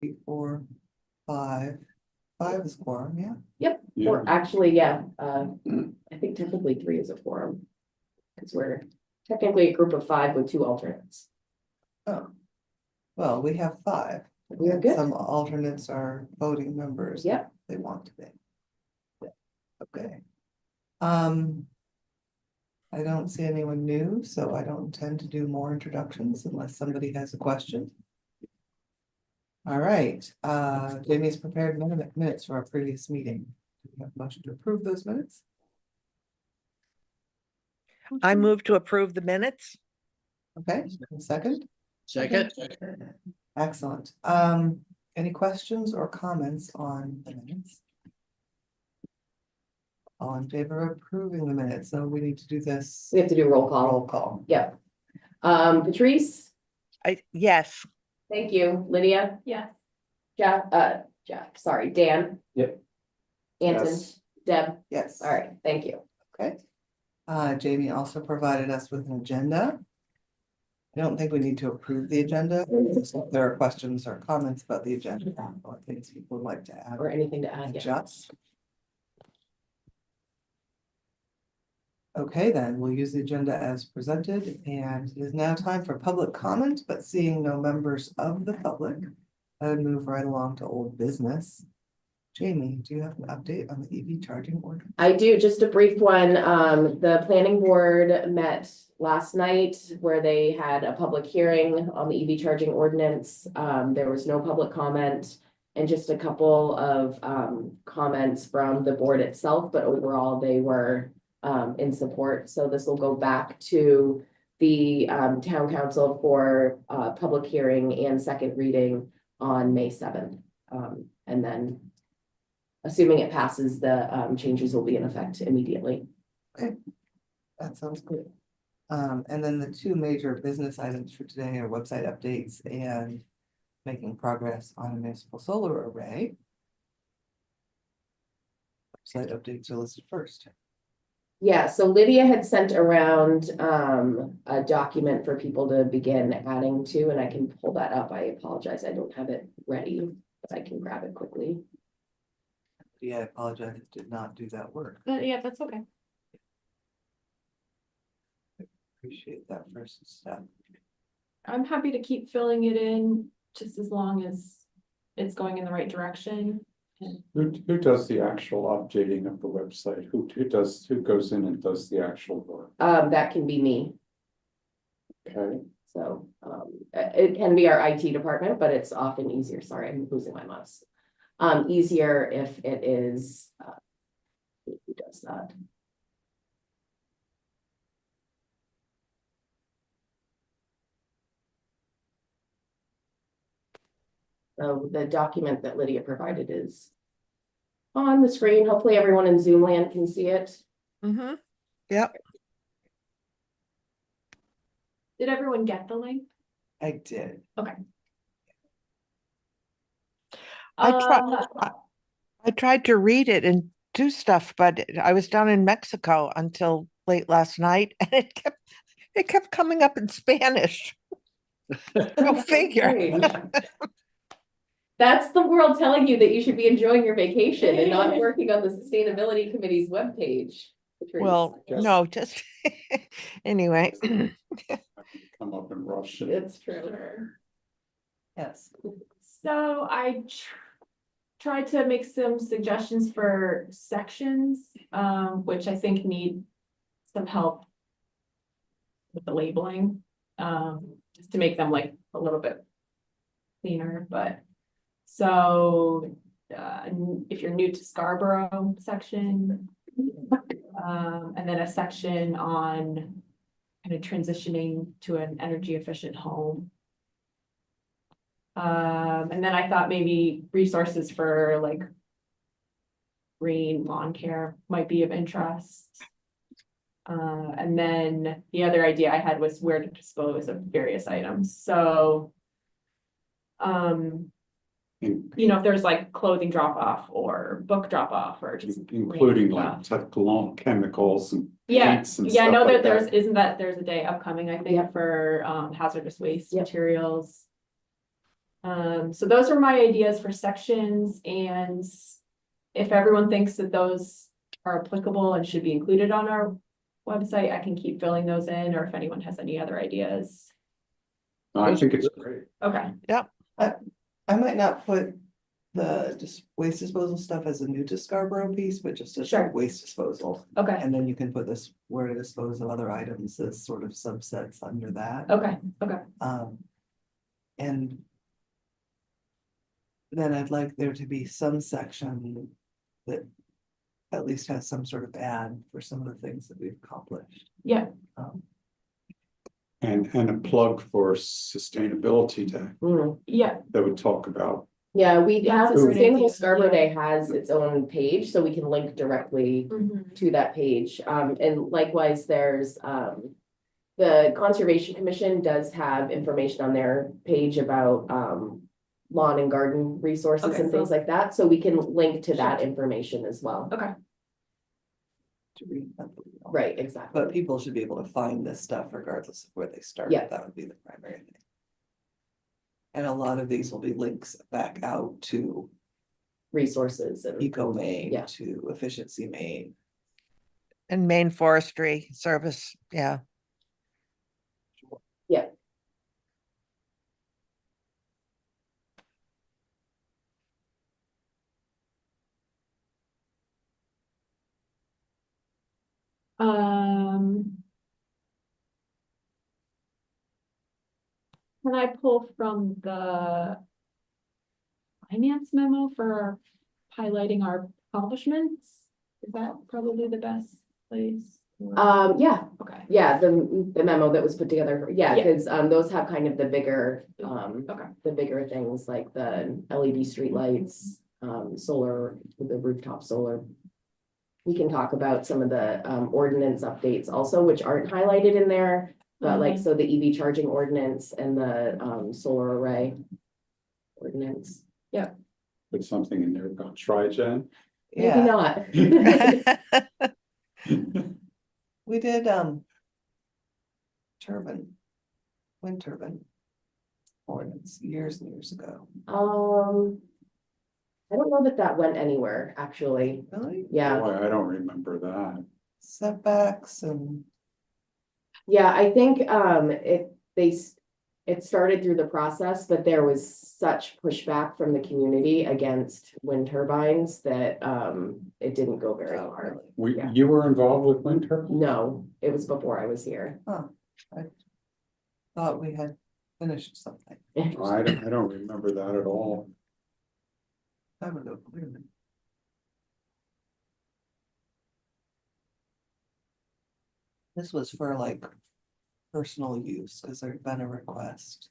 3, 4, 5. 5 is quorum, yeah. Yep, or actually, yeah, I think technically 3 is a quorum. Because we're technically a group of 5 with 2 alternates. Oh. Well, we have 5. We are good. Some alternates are voting members. Yep. They want to be. Yeah. Okay. I don't see anyone new, so I don't intend to do more introductions unless somebody has a question. All right, Jamie's prepared minutes for our previous meeting. Do we have a motion to approve those minutes? I move to approve the minutes. Okay, second? Second. Excellent. Any questions or comments on the minutes? All in favor of approving the minutes, so we need to do this. We have to do roll call. Roll call. Yep. Patrice, Yes. thank you. Lydia, Yes. Jeff, sorry, Dan. Yep. Anton, Yes. Deb, Yes. all right, thank you. Okay. Jamie also provided us with an agenda. I don't think we need to approve the agenda. If there are questions or comments about the agenda, or things people would like to add Or anything to add, yeah. adjust. Okay, then we'll use the agenda as presented, and it is now time for public comment, but seeing no members of the public, I would move right along to old business. Jamie, do you have an update on the EV charging order? I do, just a brief one. The planning board met last night where they had a public hearing on the EV charging ordinance. There was no public comment and just a couple of comments from the board itself, but overall they were in support. So this will go back to the town council for public hearing and second reading on May 7th. And then assuming it passes, the changes will be in effect immediately. Okay, that sounds good. And then the 2 major business items for today are website updates and making progress on a municipal solar array. Website updates are listed first. Yeah, so Lydia had sent around a document for people to begin adding to, and I can pull that up. I apologize, I don't have it ready, but I can grab it quickly. Yeah, I apologize, it did not do that work. Yeah, that's okay. Appreciate that first step. I'm happy to keep filling it in just as long as it's going in the right direction. Who does the actual updating of the website? Who goes in and does the actual work? That can be me. Okay, So it can be our IT department, but it's often easier. Sorry, I'm losing my mouse. Easier if it is who does that. So the document that Lydia provided is on the screen. Hopefully everyone in Zoom land can see it. Mm-hmm. Yep. Did everyone get the link? I did. I tried to read it and do stuff, but I was down in Mexico until late last night, and it kept coming up in Spanish. Go figure. Strange. That's the world telling you that you should be enjoying your vacation and not working on the sustainability committee's webpage. Patrice. Well, Yes. no, just anyway. come up and rush it. It's true. Yes. So I tried to make some suggestions for sections, which I think need some help with the labeling, just to make them like a little bit cleaner, but so if you're new to Scarborough section, and then a section on kind of transitioning to an energy efficient home. And then I thought maybe resources for like green lawn care might be of interest. And then the other idea I had was where to dispose of various items. So, you know, if there's like clothing drop off or book drop off or just Including random stuff. like cologne chemicals and Yeah, paints and yeah, I stuff know like that there's a day upcoming, I think, for hazardous waste Yep. materials. So those are my ideas for sections, and if everyone thinks that those are applicable and should be included on our website, I can keep filling those in, or if anyone has any other ideas. I think it's great. Okay, I might not put the just waste disposal stuff as a new to Scarborough piece, but just as Sure. waste disposal. okay, And then you can put this where to dispose of other items as sort of subsets under that. okay, okay, And then I'd like there to be some section that at least has some sort of ad for some of the things that we've accomplished. yeah, Um, And a plug for sustainability day Mm. yeah, that would talk about, Yeah, we That's have a great Sustainable idea, Scarborough yeah. Day has its own page, so we can link directly mhm, to that page. And likewise, there's, the Conservation Commission does have information on their page about, lawn and garden resources Okay, and things so- like that, so we can link to that Sure. information as well. okay, to read that. Right, exactly. But people should be able to find this stuff regardless of where they start. Yeah. That would be the primary thing. And a lot of these will be links back out to Resources and, Eco Maine, Yeah. to Efficiency Maine. And Maine Forestry Service, yeah. um. Can I pull from the finance memo for highlighting our accomplishments? Is that probably the best place? or- yeah, Okay, yeah, the memo that was put together, yeah, Yeah. because, those have kind of the bigger, okay, the bigger things like the LED streetlights, solar, the rooftop solar. We can talk about some of the ordinance updates also, which aren't highlighted in there. But like, Mhm. so the EV charging ordinance and the solar array ordinance, put something in there about Trigen. maybe Yeah, not. we did, turbine. Wind turbine. Ordinance years and years ago. I don't know that that went anywhere, actually. Really? Yeah, Boy, I don't remember that. Setbacks and, yeah, I think it started through the process, but there was such pushback from the community against wind turbines that it didn't go very oh, far. really? Yeah. You were involved with wind turbine? No, it was before I was here. Thought we had finished something. I don't remember that at all. I would go, wait a minute. This was for like personal use, because there'd been a request.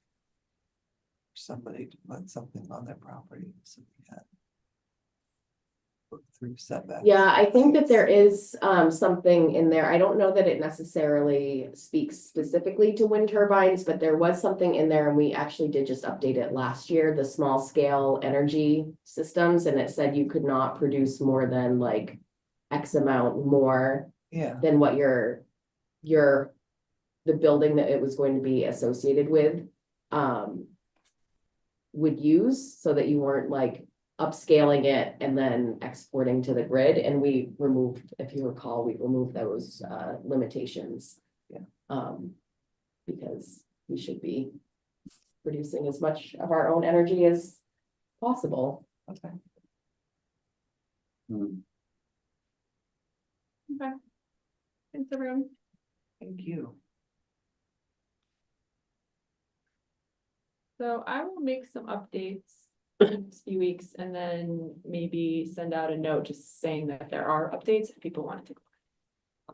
For somebody to put something on their property, so we had. Work through setbacks. Yeah, I think that there is something in there. I don't know that it necessarily speaks specifically to wind turbines, but there was something in there and we actually did just update it last year, the small scale energy systems, and it said you could not produce more than like X amount more Yeah, than what the building that it was going to be associated with would use, so that you weren't like upscaling it and then exporting to the grid. And we removed, if you recall, we removed those limitations. Yeah. Because we should be producing as much of our own energy as possible. okay. Hmm. okay. Thanks, everyone. Thank you. So I will make some updates in the next few weeks and then maybe send out a note just saying that there are updates if people want to.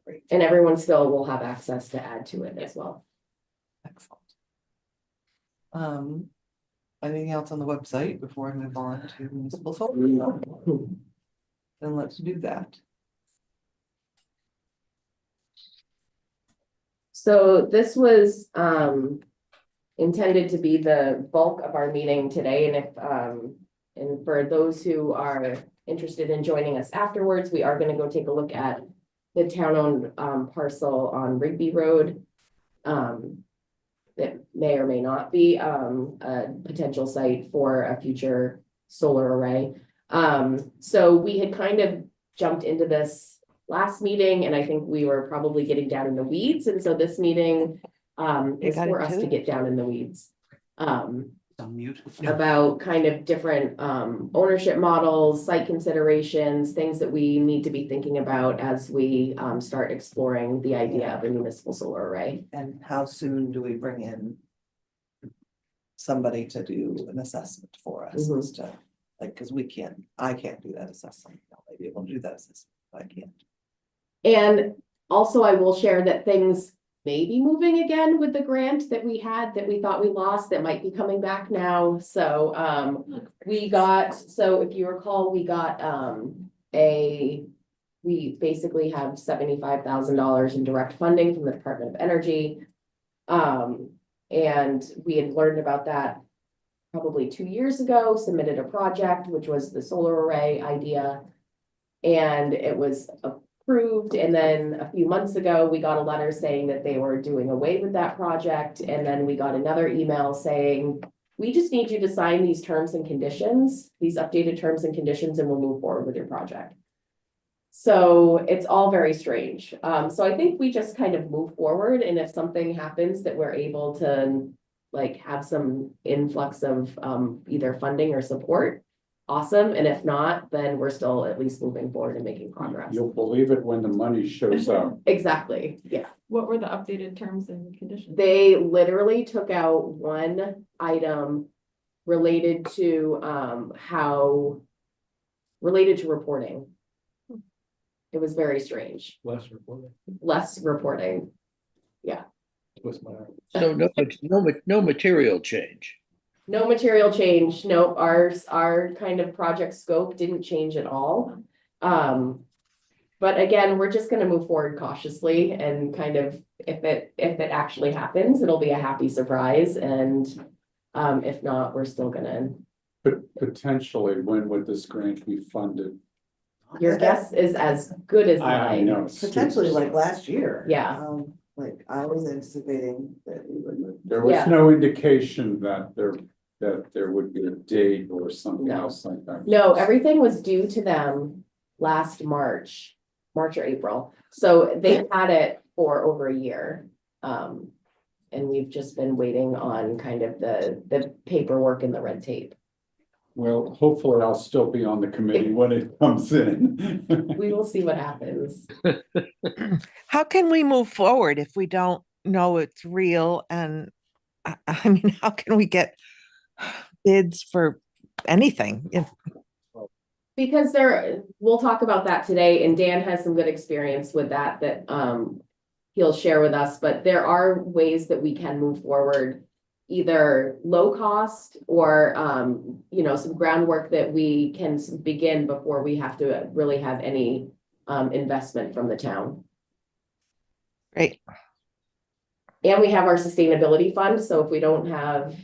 Great, And everyone still will have access to add to it as well. excellent. Anything else on the website before I move on to municipal solar? Then let's do that. So this was intended to be the bulk of our meeting today, and if and for those who are interested in joining us afterwards, we are gonna go take a look at the town-owned parcel on Rigby Road. that may or may not be a potential site for a future solar array. So we had kind of jumped into this last meeting, and I think we were probably getting down in the weeds, and so this meeting is got for it us to too? get down in the weeds. On mute. About kind of different ownership models, site considerations, things that we need to be thinking about as we start exploring the idea of a municipal solar array. And how soon do we bring in somebody to do an assessment for us Mhm. as to, like, because I can't do that assessment. I may be able to do that assessment, but I can't. And also I will share that things may be moving again with the grant that we had, that we thought we lost, that might be coming back now. So so if you recall, we got we basically have $75,000 in direct funding from the Department of Energy. And we had learned about that probably 2 years ago, submitted a project, which was the solar array idea. And it was approved, and then a few months ago, we got a letter saying that they were doing away with that project, and then we got another email saying, we just need you to sign these terms and conditions, these updated terms and conditions, and we'll move forward with your project. So it's all very strange. So I think we just kind of move forward, and if something happens that we're able to like have some influx of either funding or support, awesome, and if not, then we're still at least moving forward and making progress. You'll believe it when the money shows up. Exactly, yeah. What were the updated terms and conditions? They literally took out one item related to related to reporting. It was very strange, Less reporting. less reporting. Twist my arm. So no material change. No material change, no, our kind of project scope didn't change at all. But again, we're just gonna move forward cautiously and kind of, if it actually happens, it'll be a happy surprise, and if not, we're still gonna. But potentially, when would this grant be funded? Your guess is as good as I mine. know. it's Potentially stupid. like last year. Yeah. Like I was anticipating that we would. There was Yeah. no indication that there would be a date or something No. else like that. No, everything was due to them last March or April. So they had it for over a year. And we've just been waiting on kind of the paperwork and the red tape. Well, hopefully I'll still be on the committee when it comes in. We will see what happens. How can we move forward if we don't know it's real? And I mean, how can we get bids for anything? Because we'll talk about that today, and Dan has some good experience with that he'll share with us, but there are ways that we can move forward. Either low cost or, some groundwork that we can begin before we have to really have any investment from the town. Great. And we have our sustainability fund, so if we don't have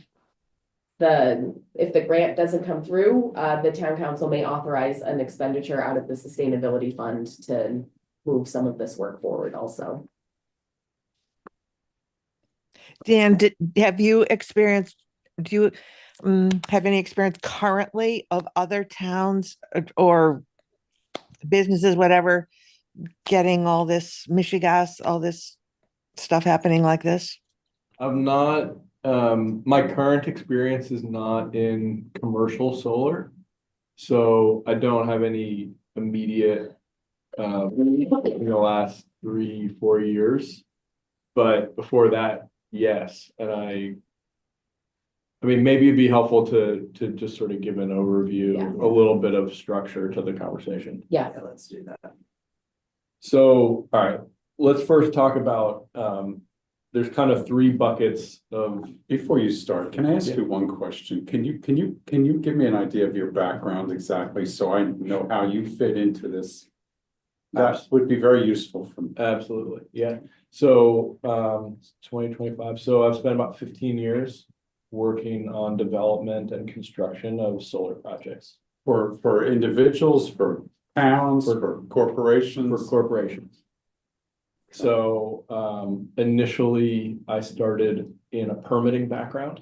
if the grant doesn't come through, the town council may authorize an expenditure out of the sustainability fund to move some of this work forward also. Dan, have you experienced, do you have any experience currently of other towns or businesses, whatever, getting all this Michigas, all this stuff happening like this? I'm not, my current experience is not in commercial solar. So I don't have any immediate, in the last 3-4 years. But before that, yes, and I mean, maybe it'd be helpful to just sort of give an overview, Yeah. a little bit of structure to the conversation. Yeah, Yeah, let's do that. So, all right, let's first talk about, there's kind of 3 buckets of, Before you start, can I ask Yeah. you one question? Can you give me an idea of your background exactly, so I know how you fit into this? That would be very useful for me. absolutely, yeah. So, 2025, so I've spent about 15 years working on development and construction of solar projects For individuals, for towns, for corporations. for corporations. So, initially I started in a permitting background.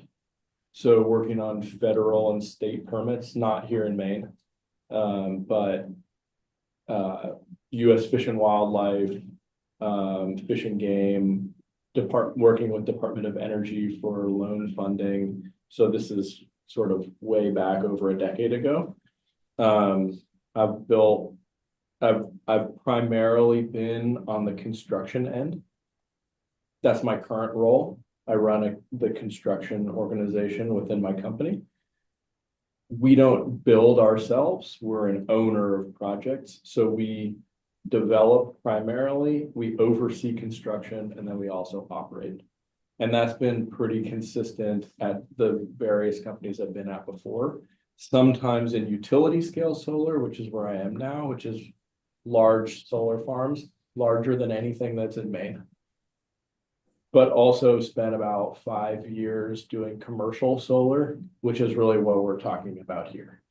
So working on federal and state permits, not here in Maine. But US Fish and Wildlife, Fish and Game, working with Department of Energy for loan funding. So this is sort of way back over a decade ago. I've primarily been on the construction end. That's my current role. I run the construction organization within my company. We don't build ourselves. We're an owner of projects. So we develop primarily, we oversee construction, and then we also operate. And that's been pretty consistent at the various companies I've been at before. Sometimes in utility scale solar, which is where I am now, which is large solar farms, larger than anything that's in Maine. But also spent about 5 years doing commercial solar, which is really what we're talking about here.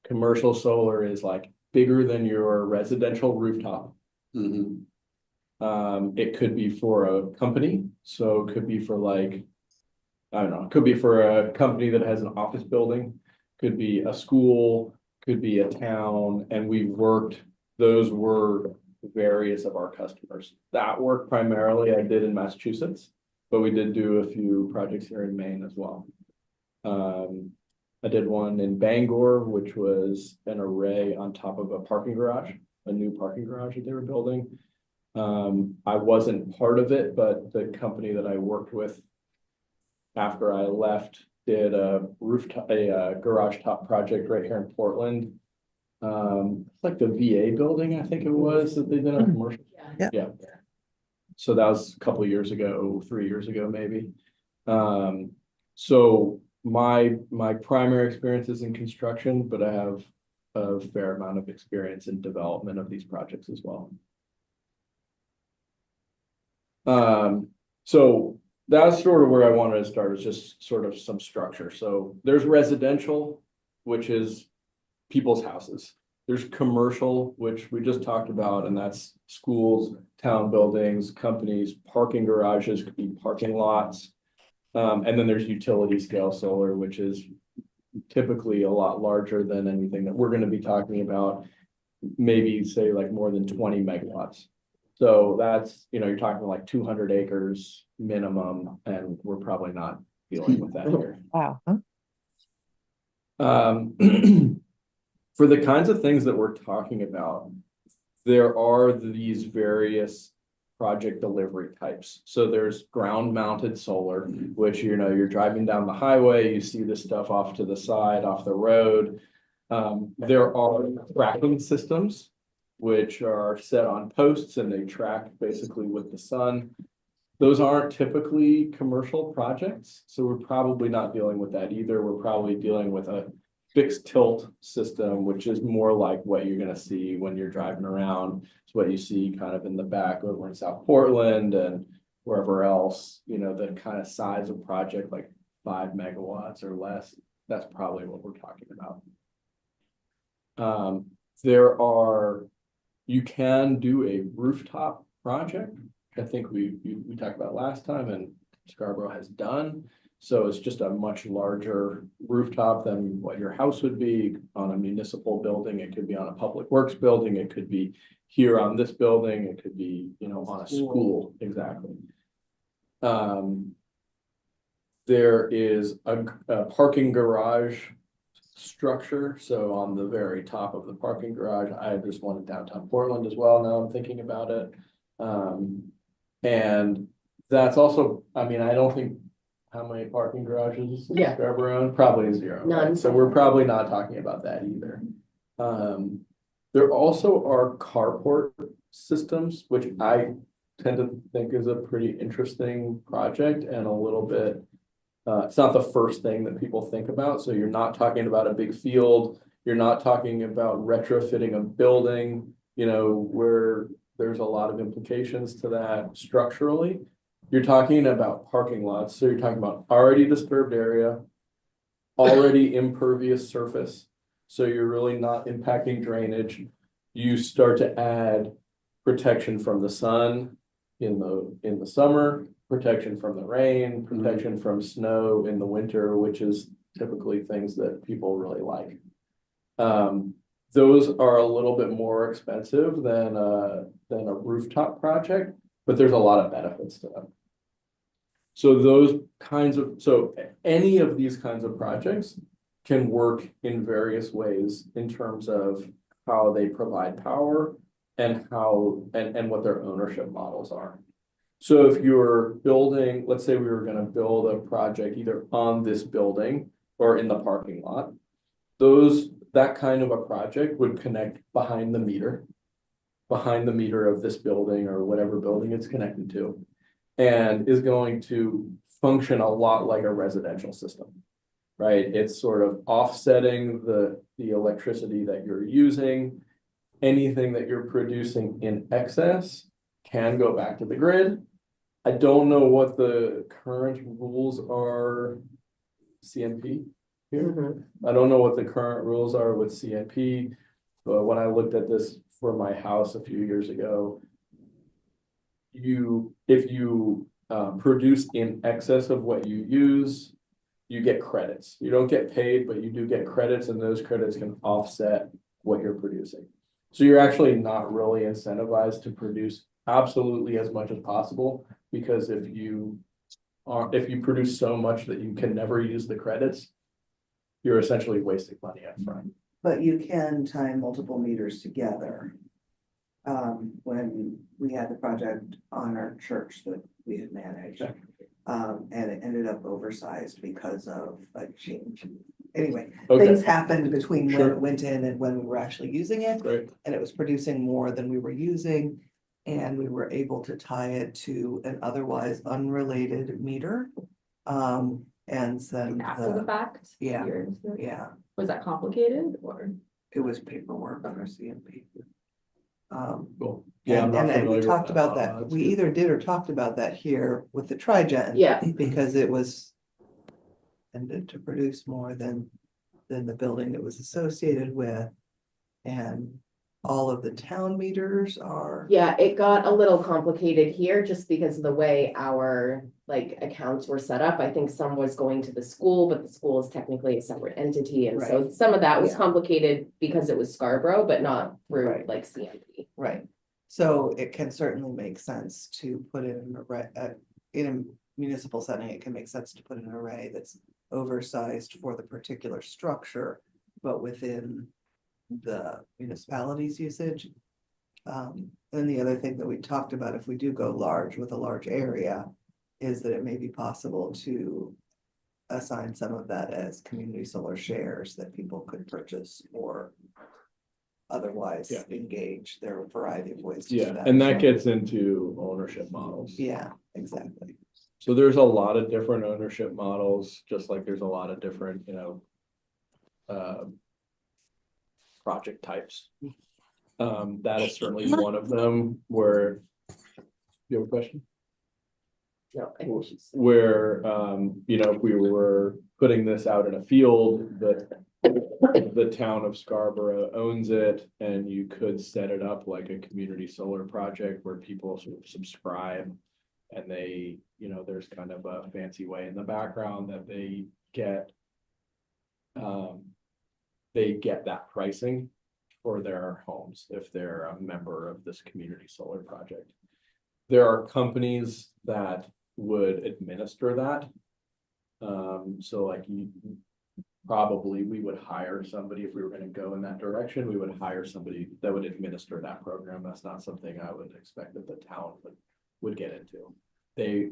Commercial solar is like bigger than your residential rooftop. It could be for a company, so it could be for like, I don't know, it could be for a company that has an office building, could be a school, could be a town, and those were various of our customers. That work primarily I did in Massachusetts, but we did do a few projects here in Maine as well. I did one in Bangor, which was an array on top of a parking garage, a new parking garage that they were building. I wasn't part of it, but the company that I worked with after I left did a garage top project right here in Portland. Like the VA building, I think it was, that they did a commercial. Yeah. Yeah. So that was a couple of years ago, 3 years ago, maybe. So my primary experience is in construction, but I have a fair amount of experience in development of these projects as well. So that's sort of where I wanted to start, is just sort of some structure. So there's residential, which is people's houses. There's commercial, which we just talked about, and that's schools, town buildings, companies, parking garages, could be parking lots. And then there's utility scale solar, which is typically a lot larger than anything that we're going to be talking about, maybe say like more than 20 megawatts. So that's, you're talking like 200 acres minimum, and we're probably not dealing with that here. Wow. For the kinds of things that we're talking about, there are these various project delivery types. So there's ground mounted solar, which, you're driving down the highway, you see this stuff off to the side, off the road. There are tracking systems, which are set on posts and they track basically with the sun. Those aren't typically commercial projects, so we're probably not dealing with that either. We're probably dealing with a fixed tilt system, which is more like what you're going to see when you're driving around. It's what you see kind of in the back over in South Portland and wherever else, the kind of size of project, like 5 megawatts or less. That's probably what we're talking about. You can do a rooftop project. I think we talked about last time, and Scarborough has done. So it's just a much larger rooftop than what your house would be on a municipal building. It could be on a public works building. It could be here on this building. It could be, on a school. Exactly. There is a parking garage structure. So on the very top of the parking garage, I just one in downtown Portland as well. Now I'm thinking about it. And that's also, I don't think, how many parking garages? Yeah. Scarborough? Probably 0. None. Right? So we're probably not talking about that either. There also are carport systems, which I tend to think is a pretty interesting project and a little bit, it's not the first thing that people think about. So you're not talking about a big field. You're not talking about retrofitting a building, where there's a lot of implications to that structurally. You're talking about parking lots. So you're talking about already disturbed area, already impervious surface. So you're really not impacting drainage. You start to add protection from the sun in the summer, protection from the rain, protection from snow in the winter, which is typically things that people really like. Those are a little bit more expensive than a rooftop project, but there's a lot of benefits to them. So any of these kinds of projects can work in various ways in terms of how they provide power and what their ownership models are. So if you're building, let's say we were gonna build a project either on this building or in the parking lot, that kind of a project would connect behind the meter of this building or whatever building it's connected to, and is going to function a lot like a residential system, right? It's sort of offsetting the electricity that you're using. Anything that you're producing in excess can go back to the grid. I don't know what the current rules are, CNP here. Mhm. I don't know what the current rules are with CNP, but when I looked at this for my house a few years ago, if you produce in excess of what you use, you get credits. You don't get paid, but you do get credits, and those credits can offset what you're producing. So you're actually not really incentivized to produce absolutely as much as possible, because if you produce so much that you can never use the credits, you're essentially wasting money up front. But you can tie multiple meters together. When we had the project on our church that we had managed. And it ended up oversized because of a change. Anyway, Okay. things happened between when Sure. it went in and when we were actually using it. Right. And it was producing more than we were using. And we were able to tie it to an otherwise unrelated meter. And send After the fact? yeah. Years. yeah, Was that complicated or? it was paperwork on our CMP. Cool. Yeah, I'm not And familiar we with talked about Oh, that, that's we good. either did or talked about that here with the Trigen. Yeah. Because it was. Tended to produce more than the building it was associated with. And all of the town meters are. Yeah, it got a little complicated here just because of the way our accounts were set up. I think some was going to the school, but the school is technically a separate entity. And so Right. some of that was Yeah. complicated because it was Scarborough, but not through Right. CMP. Right, so it can certainly make sense to put in an array, in a municipal setting, it can make sense to put in an array that's oversized for the particular structure, but within the municipality's usage. And the other thing that we talked about, if we do go large with a large area, is that it may be possible to assign some of that as community solar shares that people could purchase or otherwise Yeah. engage. There are a variety of ways to do Yeah, that. and as that well. gets into ownership models. Yeah, exactly. So there's a lot of different ownership models, just like there's a lot of different, project types. That is certainly one of them where, you have a question? No, I think she's. Where, if we were putting this out in a field, the town of Scarborough owns it, and you could set it up like a community solar project where people sort of subscribe. And they, there's kind of a fancy way in the background that they get that pricing for their homes if they're a member of this community solar project. There are companies that would administer that. So like we would hire somebody if we were going to go in that direction. We would hire somebody that would administer that program. That's not something I would expect that the town would get into. They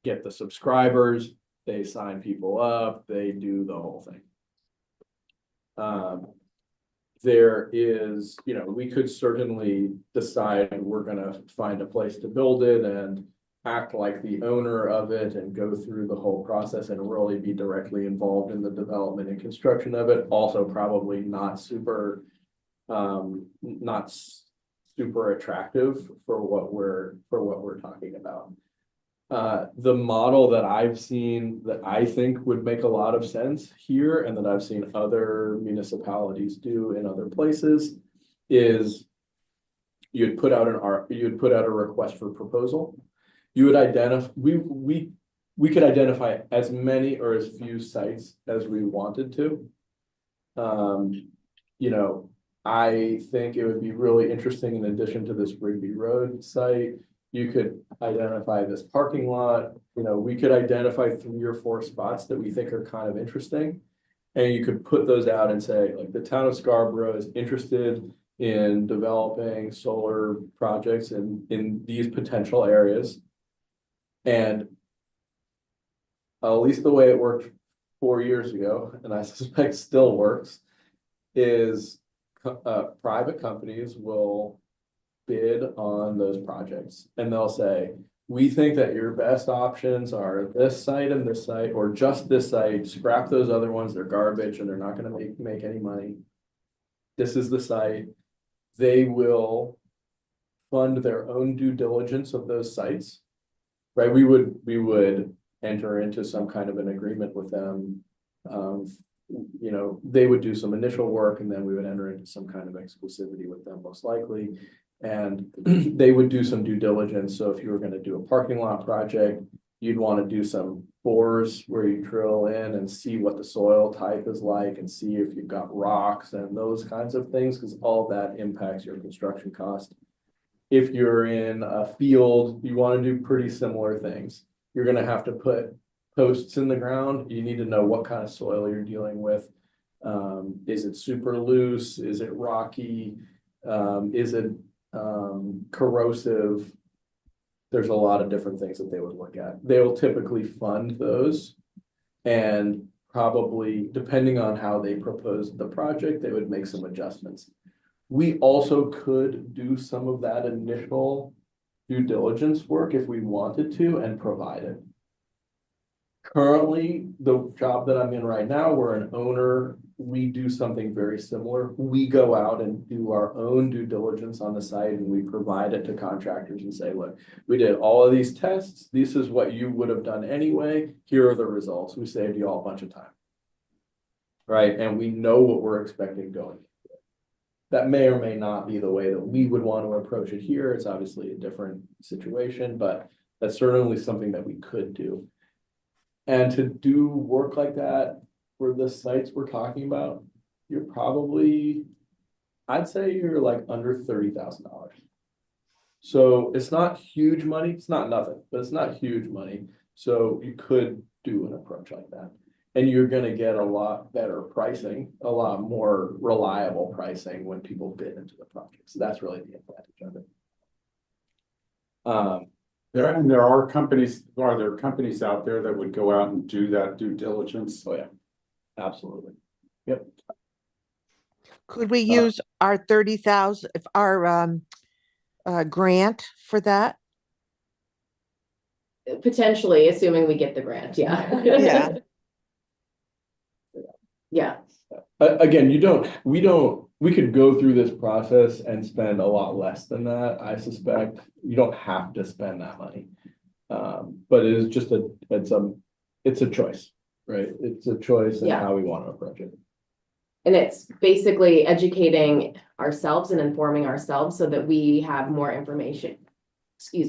get the subscribers, they sign people up, they do the whole thing. There is, we could certainly decide we're gonna find a place to build it and act like the owner of it and go through the whole process and really be directly involved in the development and construction of it. Also probably not super attractive for what we're talking about. The model that I've seen that I think would make a lot of sense here and that I've seen other municipalities do in other places is you'd put out a request for proposal, You would identify, we could identify as many or as few sites as we wanted to. You know, I think it would be really interesting, in addition to this Rigby Road site, you could identify this parking lot, you know, we could identify 3 or 4 spots that we think are kind of interesting. And you could put those out and say, like, the town of Scarborough is interested in developing solar projects in these potential areas. And at least the way it worked 4 years ago, and I suspect still works, is private companies will bid on those projects, and they'll say, we think that your best options are this site and this site, or just this site, scrap those other ones, they're garbage and they're not gonna make any money. This is the site. They will fund their own due diligence of those sites. Right, we would enter into some kind of an agreement with them. You know, they would do some initial work and then we would enter into some kind of exclusivity with them most likely. And they would do some due diligence. So if you were going to do a parking lot project, you'd want to do some bores where you drill in and see what the soil type is like and see if you've got rocks and those kinds of things, because all that impacts your construction cost. If you're in a field, you want to do pretty similar things. You're going to have to put posts in the ground. You need to know what kind of soil you're dealing with. Is it super loose? Is it rocky? Is it corrosive? There's a lot of different things that they would look at. They will typically fund those, and probably depending on how they proposed the project, they would make some adjustments. We also could do some of that initial due diligence work if we wanted to and provide it. Currently, the job that I'm in right now, we're an owner. We do something very similar. We go out and do our own due diligence on the site and we provide it to contractors and say, look, we did all of these tests. This is what you would have done anyway. Here are the results. We saved you all a bunch of time. Right? And we know what we're expecting going. That may or may not be the way that we would want to approach it here. It's obviously a different situation, but that's certainly something that we could do. And to do work like that for the sites we're talking about, you're probably, I'd say you're like under $30,000. So it's not huge money. It's not nothing, but it's not huge money. So you could do an approach like that. And you're going to get a lot better pricing, a lot more reliable pricing when people bid into the project. So that's really the advantage of it. There are companies out there that would go out and do that due diligence? Oh yeah, absolutely. Yep. Could we use our 30,000, if our grant for that? Potentially, assuming we get the grant, yeah. Yeah. Yeah, Again, we could go through this process and spend a lot less than that. I suspect you don't have to spend that money. But it is just it's a choice, right? It's a choice in Yeah. how we want to approach it. and it's basically educating ourselves and informing ourselves so that we have more information.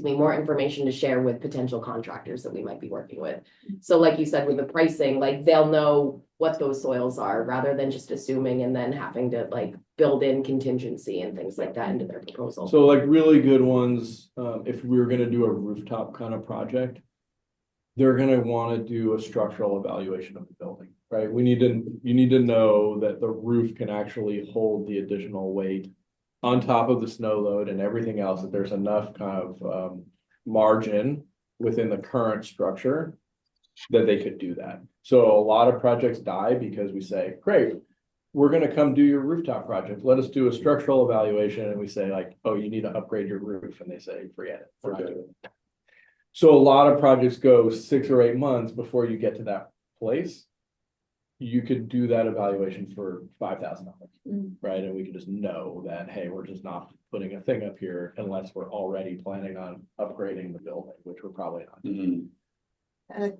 More information to share with potential contractors that we might be working with. So like you said, with the pricing, like they'll know what those soils are rather than just assuming and then having to like build in contingency and things like that into their proposal. So like really good ones, if we were gonna do a rooftop kind of project, they're gonna wanna do a structural evaluation of the building, right? You need to know that the roof can actually hold the additional weight on top of the snow load and everything else, that there's enough kind of margin within the current structure that they could do that. So a lot of projects die because we say, great, we're gonna come do your rooftop project. Let us do a structural evaluation. And we say like, oh, you need to upgrade your roof. And they say, forget it. We're not doing it. So a lot of projects go 6 or 8 months before you get to that place. You could do that evaluation for $5,000, right? And we could just know that, hey, we're just not putting a thing up here unless we're already planning on upgrading the building, which we're probably not.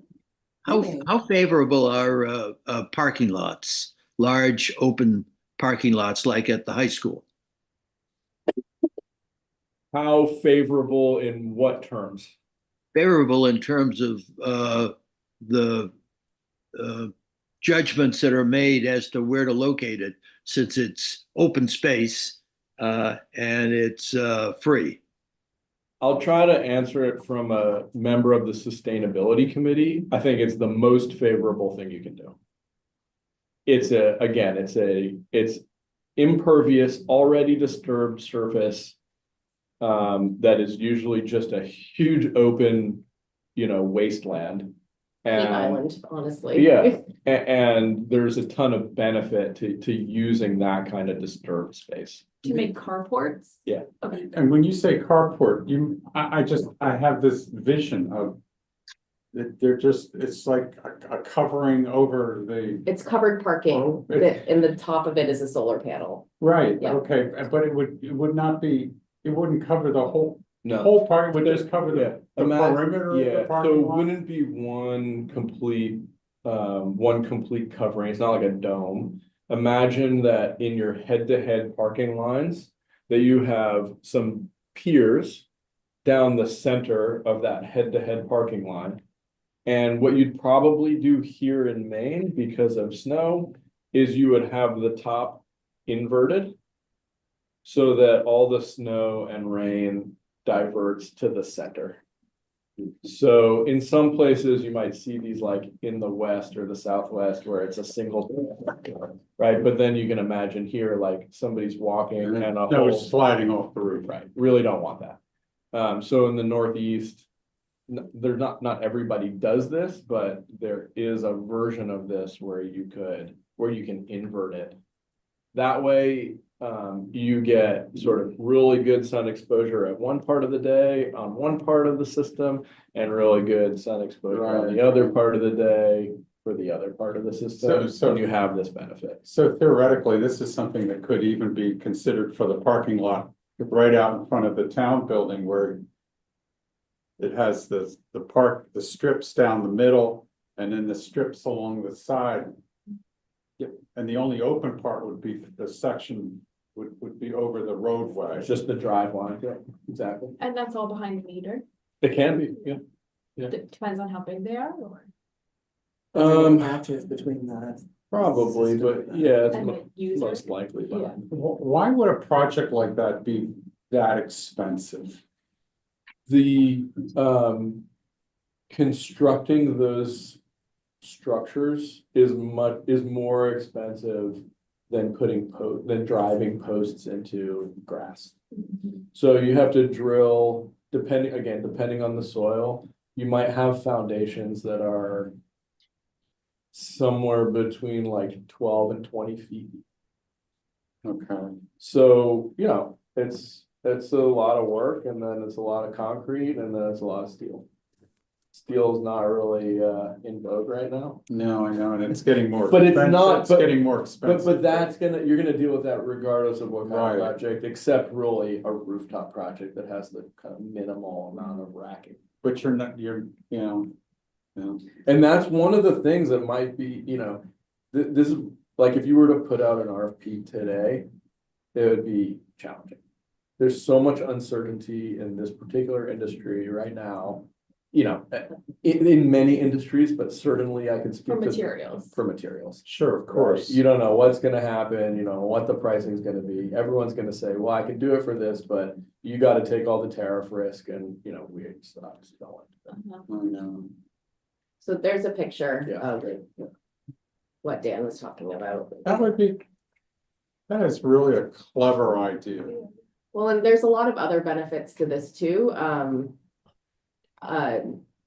How favorable are parking lots, large open parking lots like at the high school? How favorable in what terms? favorable in terms of the judgments that are made as to where to locate it, since it's open space and it's free. I'll try to answer it from a member of the sustainability committee. I think it's the most favorable thing you can do. It's impervious, already disturbed surface. That is usually just a huge open, wasteland. Cape And Island, honestly. yeah, and there's a ton of benefit to using that kind of disturbed space. To make carports? Yeah. Okay. And when you say carport, I have this vision of that they're just, it's like a covering over the, It's covered parking, and the top of it is a solar panel. right, Yeah. okay, but it would not be, it wouldn't cover the whole No. part, it would just cover Yeah, the perimeter of the so parking it lot? wouldn't be one complete covering, it's not like a dome. Imagine that in your head-to-head parking lines, that you have some piers down the center of that head-to-head parking line. And what you'd probably do here in Maine, because of snow, is you would have the top inverted, so that all the snow and rain diverts to the center. So in some places, you might see these like in the west or the southwest where it's a single, right? But then you can imagine here, like somebody's walking and a No, whole, it's sliding off the roof. right, really don't want that. So in the Northeast, they're not everybody does this, but there is a version of this where you can invert it. That way, you get sort of really good sun exposure at one part of the day on one part of the system, and really good sun exposure on the other part of the day for the other part of the system. So- and you have this benefit. So theoretically, this is something that could even be considered for the parking lot right out in front of the town building where it has the strips down the middle and then the strips along the side. Yep, and the only open part would be the section would be over the roadway. It's just the drive line, yeah, exactly. And that's all behind the meter? It can be, yeah. Depends on how big they are, or? Matches between the. Probably, but yeah, it's And the user? most likely, but. Yeah. Why would a project like that be that expensive? The constructing those structures is more expensive than than driving posts into grass. So you have to drill, depending on the soil, you might have foundations that are somewhere between like 12 and 20 feet. Okay, So, it's a lot of work, and then it's a lot of concrete, and then it's a lot of steel. Steel is not really in vogue right now. no, I know, and it's getting more. But it's expensive. not- It's but- getting more expensive. But that's you're gonna deal with that regardless of what kind Right. of project, except really a rooftop project that has the kind of minimal amount of racking. But you're not, yeah. And that's one of the things that might be, this is, like, if you were to put out an RFP today, it would be challenging. There's so much uncertainty in this particular industry right now, in many industries, but certainly I can speak For to. materials. For materials. Sure, of course. You don't know what's gonna happen, what the pricing is gonna be. Everyone's gonna say, well, I can do it for this, but you gotta take all the tariff risk and, we just don't. Uh-huh. I know. So there's a picture Yeah. of what Dan was talking about. That is really a clever idea. Well, and there's a lot of other benefits to this too.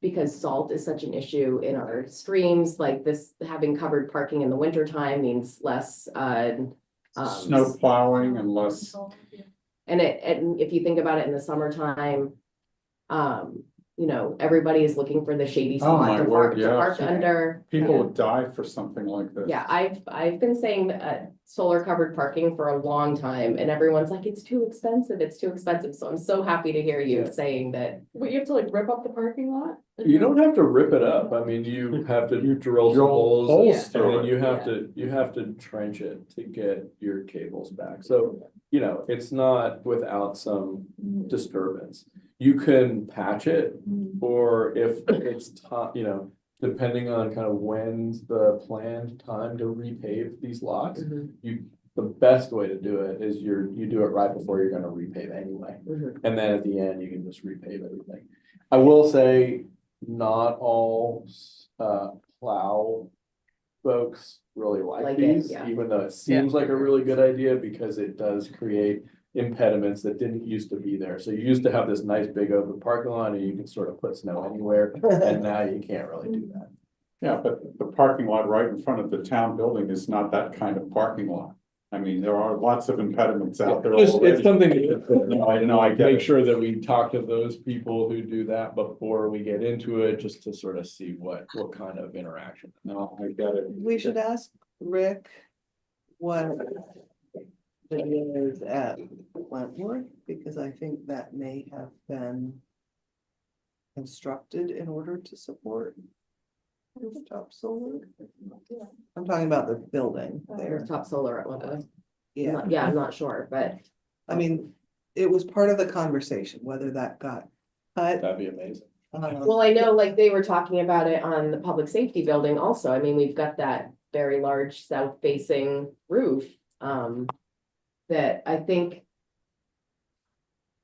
Because salt is such an issue in our streams, like this, having covered parking in the winter time means less, Snow plowing and less, and if you think about it in the summertime, everybody is looking for the shady Oh, my spot to word, park, to yeah. park under. people would die for something like this. Yeah, I've been saying that solar covered parking for a long time and everyone's like, it's too expensive, it's too expensive. So I'm so happy to hear you saying that. Wait, you have to like rip up the parking lot? You don't have to rip it up. I mean, you have to drill some holes holes and through then it. you have to trench it to get your cables back. So, you know, it's not without some disturbance. You can patch it, or if it's you know, depending on kind of when's the planned time to repave these lots, the best way to do it is you do it right before you're gonna repave anyway. And then at the end, you can just repave everything. I will say, not all plow folks really like Like it, these, yeah. even though it seems like a really good idea, because it does create impediments that didn't used to be there. So you used to have this nice big open parking lot and you could sort of put snow anywhere, and now you can't really do that. Yeah, but the parking lot right in front of the town building is not that kind of parking lot. I mean, there are lots of impediments out there It's already. something to consider. No, I know, I get Make it. sure that we talk to those people who do that before we get into it, just to sort of see what kind of interaction. No, I get it. We should ask Rick what the deal is at Wentworth, because I think that may have been constructed in order to support rooftop solar. I'm talking about the building there. Rooftop solar at Wentworth. Yeah, Yeah, I'm not sure, but I mean, it was part of the conversation, whether that got cut. That'd be amazing. well, I know like they were talking about it on the public safety building also. I mean, we've got that very large south facing roof. That I think.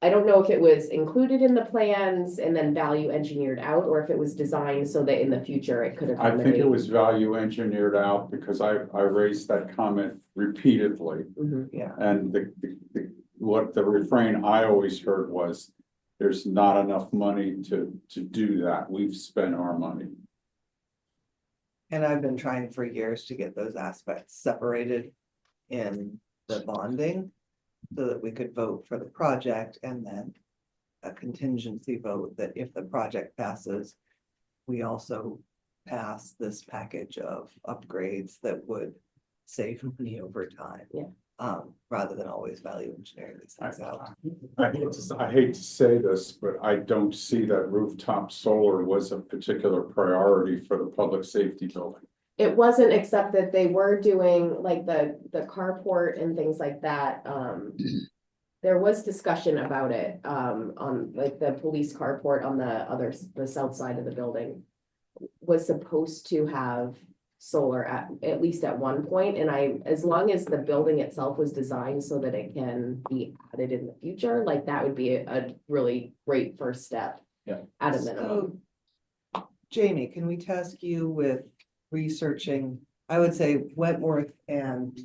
I don't know if it was included in the plans and then value engineered out, or if it was designed so that in the future it could I think it accommodate. was value engineered out because I raised that comment repeatedly. Mhm. Yeah, And what the refrain I always heard was, there's not enough money to do that. We've spent our money. and I've been trying for years to get those aspects separated in the bonding, so that we could vote for the project and then a contingency vote that if the project passes, we also pass this package of upgrades that would save money over time. Yeah. Rather than always value engineering these things out. I hate to say this, but I don't see that rooftop solar was a particular priority for the public safety building. It wasn't, except that they were doing like the carport and things like that. There was discussion about it, on like the police carport on the south side of the building. Was supposed to have solar at least at one point, and as long as the building itself was designed so that it can be added in the future, like that would be a really great first step. Yeah. At a minimum. So, Jamie, can we task you with researching, I would say Wentworth and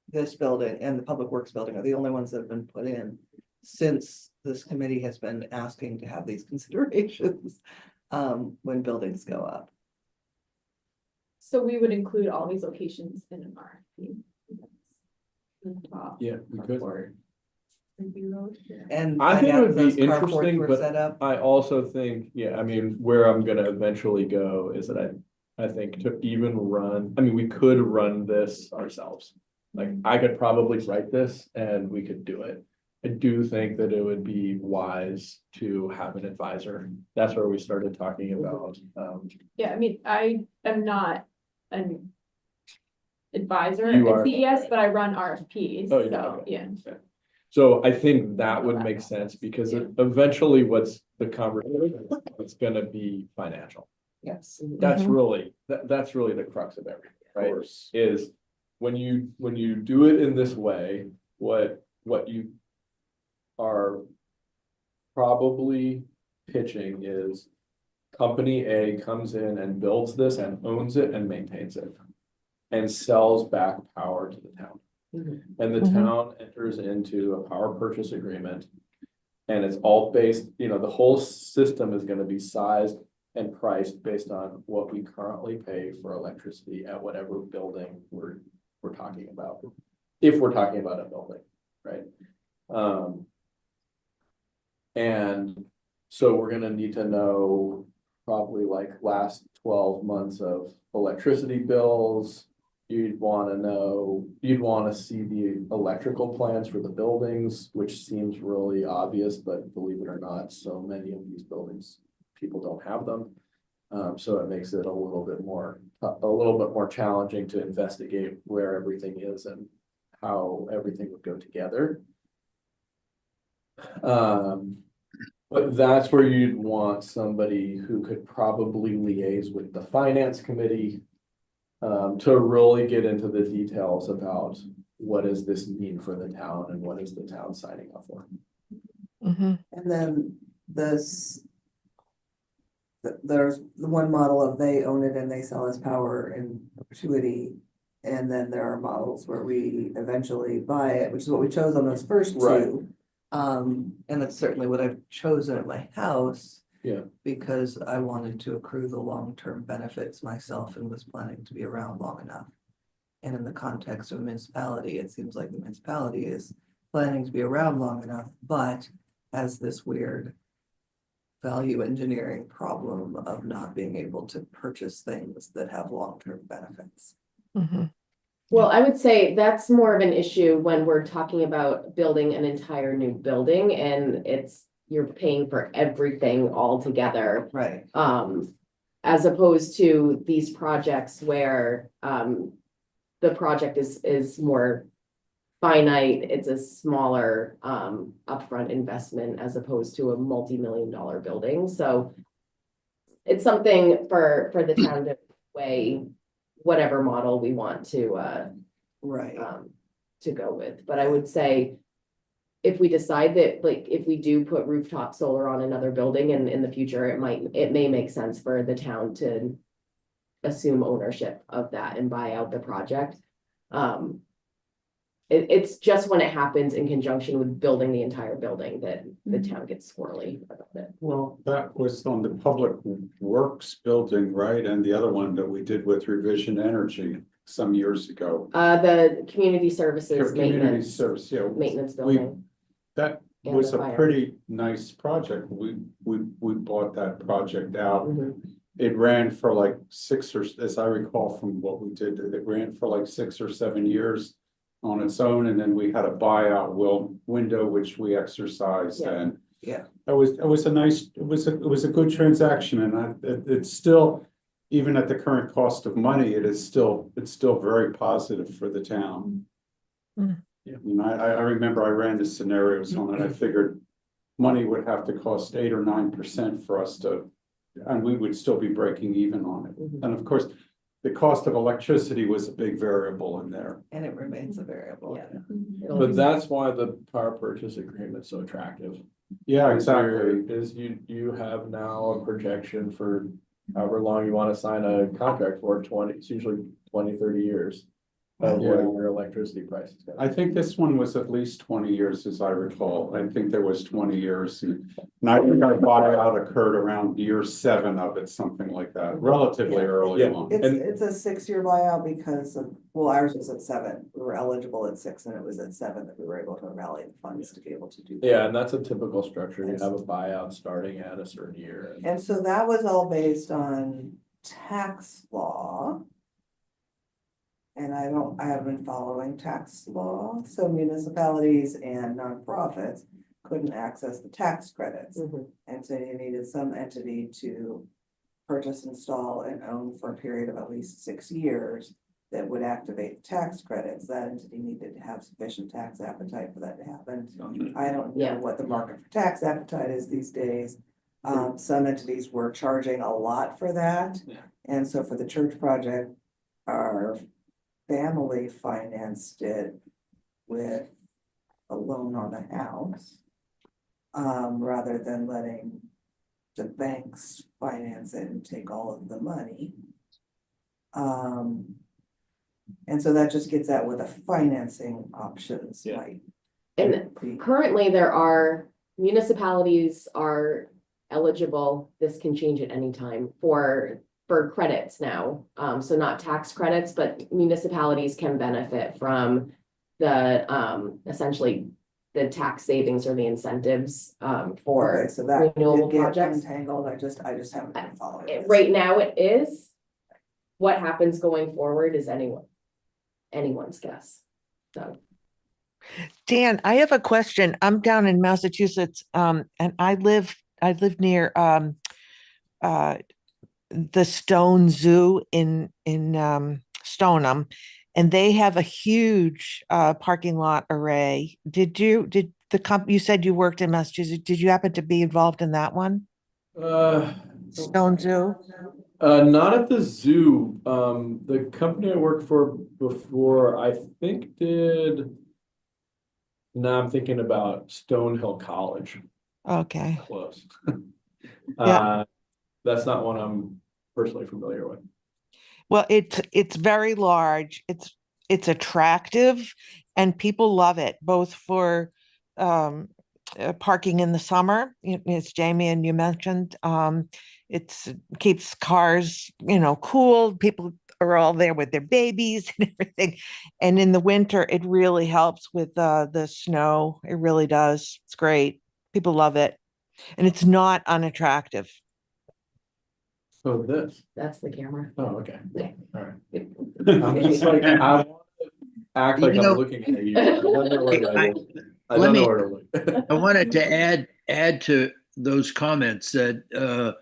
this building and the Public Works building are the only ones that have been put in since this committee has been asking to have these considerations when buildings go up. So we would include all these locations in an RFP. Yeah, we could. And I think it find out would if be those carports interesting, were but set up. I also think, yeah, I mean, where I'm gonna eventually go is that I think to even run, I mean, we could run this ourselves. Like, I could probably write this and we could do it. I do think that it would be wise to have an advisor. That's where we started talking about, Yeah, I mean, I am not an advisor You at are. CES, but I run RFPs, Oh, you do, so, okay. yeah. so I think that would make sense, because eventually what's the conversation, it's gonna be financial. Yes. That's Mhm. really, that's really the crux of everything, Of right? course. Is when you do it in this way, what you are probably pitching is company A comes in and builds this and owns it and maintains it and sells back power to the town. Mhm. And the Mhm. town enters into a power purchase agreement. And it's all based, you know, the whole system is gonna be sized and priced based on what we currently pay for electricity at whatever building we're talking about. If we're talking about a building, right? And so we're gonna need to know probably like last 12 months of electricity bills, you'd wanna see the electrical plans for the buildings, which seems really obvious, but believe it or not, so many of these buildings, people don't have them. So it makes it a little bit more challenging to investigate where everything is and how everything would go together. But that's where you'd want somebody who could probably liaise with the finance committee. To really get into the details about what does this mean for the town and what is the town signing up for. Mhm. And then there's the one model of they own it and they sell us power in perpetuity. And then there are models where we eventually buy it, which is what we chose on those first Right. two. And that's certainly what I've chosen at my house. Yeah. Because I wanted to accrue the long-term benefits myself and was planning to be around long enough. And in the context of a municipality, it seems like the municipality is planning to be around long enough, but has this weird value engineering problem of not being able to purchase things that have long-term benefits. Mhm. Well, I would say that's more of an issue when we're talking about building an entire new building and you're paying for everything all together. Right. As opposed to these projects where, the project is more finite, it's a smaller, upfront investment as opposed to a multi-million-dollar building, so it's something for the town to weigh whatever model we want to, Right. to go with, but I would say if we decide that, like, if we do put rooftop solar on another building in the future, it may make sense for the town to assume ownership of that and buy out the project. It's just when it happens in conjunction with building the entire building that the town gets squirrely about it. Well, that was on the Public Works building, right? And the other one that we did with Revision Energy some years ago. The community services Community maintenance, service, yeah. maintenance building. That and was the a fire. pretty nice project. We bought that project out. Mhm. It ran for like as I recall from what we did, it ran for like 6 or 7 years on its own, and then we had a buyout window, which we exercised, Yeah. and Yeah. it was a good transaction, and it's still, even at the current cost of money, it's still very positive for the town. Mm. You know, I remember I ran the scenarios on it. I figured money would have to cost 8 or 9% for us to, and we would still be breaking even on it. Mhm. And of course, the cost of electricity was a big variable in there. And it remains a variable. Yeah. Mhm. It'll- But that's why the power purchase agreement's so attractive. Yeah, Is you have now a projection for however long you wanna sign a contract for, it's usually 20, 30 years. Of Yeah. where your electricity price is going. I think this one was at least 20 years, as I recall. I think there was 20 years. And I think our buyout occurred around year 7 of it, something like that, relatively early Yeah. on. It's a 6-year buyout because ours was at 7. We were eligible at 6 and it was at 7 that we were able to rally the funds to be able to do that. Yeah, and that's a typical structure. You have a buyout starting at a certain year. And so that was all based on tax law. And I have been following tax law, so municipalities and nonprofits couldn't access the tax credits. Mhm. And so you needed some entity to purchase, install, and own for a period of at least 6 years that would activate tax credits. That entity needed to have sufficient tax appetite for that to happen. I don't know Yeah. what the market for tax appetite is these days. Some entities were charging a lot for that. Yeah. And so for the church project, our family financed it with a loan on the house. Rather than letting the banks finance it and take all of the money. And so that just gets at what the financing options Yeah. might And be. currently municipalities are eligible, this can change at any time, for credits now. So not tax credits, but municipalities can benefit from the, essentially the tax savings or the incentives, for Okay, so that renewable did get projects. untangled, I just haven't been following this. Right now it is. What happens going forward is anyone, anyone's guess. So, Dan, I have a question. I'm down in Massachusetts, and I live near the Stone Zoo in Stoneham, and they have a huge parking lot array. Did you said you worked in Massachusetts? Did you happen to be involved in that one? Stone Zoo? Not at the zoo. The company I worked for before, I think now I'm thinking about Stonehill College, Okay. close. Yeah. That's not one I'm personally familiar with. Well, it's very large. It's attractive, and people love it, both for parking in the summer. It's Jamie, and you mentioned it's keeps cars, cool. People are all there with their babies and everything. And in the winter, it really helps with the snow. It really does. It's great. People love it, and it's not unattractive. So this, that's the camera. oh, okay, Yeah. all right. I'm just like, I want to act like You I'm know, looking at you. I don't know where to look. I let don't know me- where to look. I wanted to add to those comments that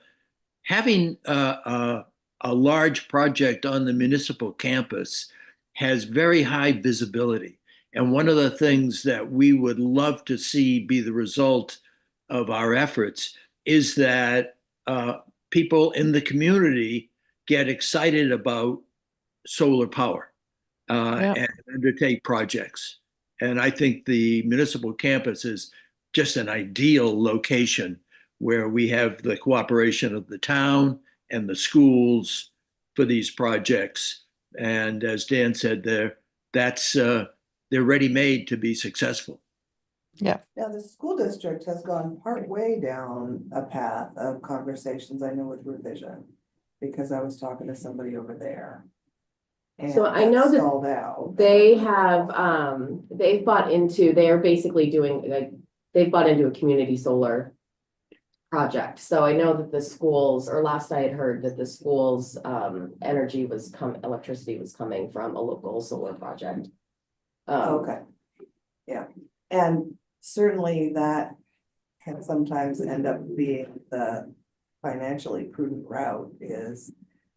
having a large project on the municipal campus has very high visibility. And one of the things that we would love to see be the result of our efforts is that people in the community get excited about solar power Yeah. and undertake projects. And I think the municipal campus is just an ideal location where we have the cooperation of the town and the schools for these projects. And as Dan said, they're ready-made to be successful. Now, the school district has gone part way down a path of conversations, I know with revision, because I was talking to somebody over there. So And I know that stalled out. they have, they're basically doing, like, they've bought into a community solar project. So I know that the schools, or last I had heard that the schools, electricity was coming from a local solar project. Okay, yeah, and certainly that can sometimes end up being the financially prudent route is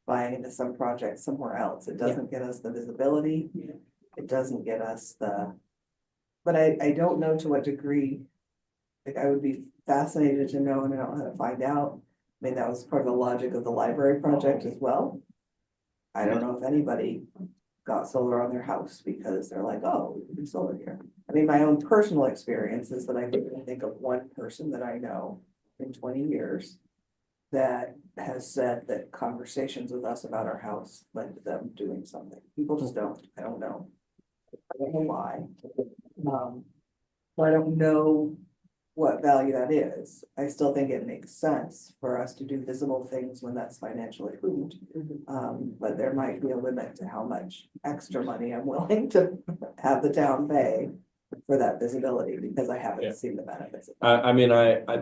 buying into some project somewhere else. It doesn't get us the visibility. It doesn't get us but I don't know to what degree. Like, I would be fascinated to know, and I don't know how to find out. I mean, that was part of the logic of the library project as well. I don't know if anybody got solar on their house because they're like, oh, we can do solar here. I mean, my own personal experience is that I can think of one person that I know in 20 years that has said that conversations with us about our house led to them doing something. People just don't, I don't know. I don't know why. So I don't know what value that is. I still think it makes sense for us to do visible things when that's financially prudent. But there might be a limit to how much extra money I'm willing to have the town pay for that visibility, because I haven't seen the benefits. I mean,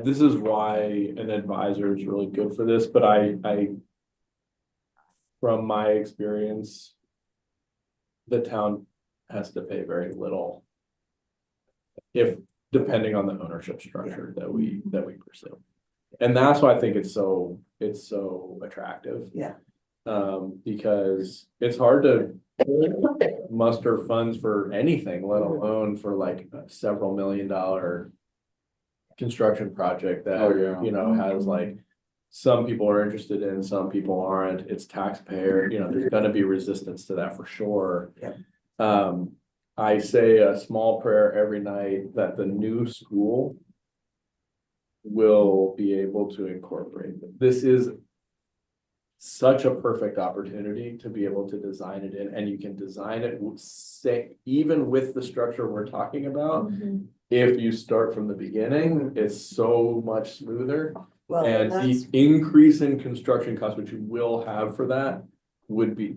this is why an advisor is really good for this, but from my experience, the town has to pay very little depending on the ownership structure that we pursue. And that's why I think it's so attractive. Yeah. Because it's hard to muster funds for anything, let alone for like a several $1 million construction project that, has like, some people are interested in, some people aren't. It's taxpayer, there's gonna be resistance to that for sure. Yeah. I say a small prayer every night that the new school will be able to incorporate it. This is such a perfect opportunity to be able to design it in, and you can design it, even with the structure we're talking about. If you start from the beginning, it's so much smoother. Well, And that's, the increase in construction costs, which you will have for that, would be,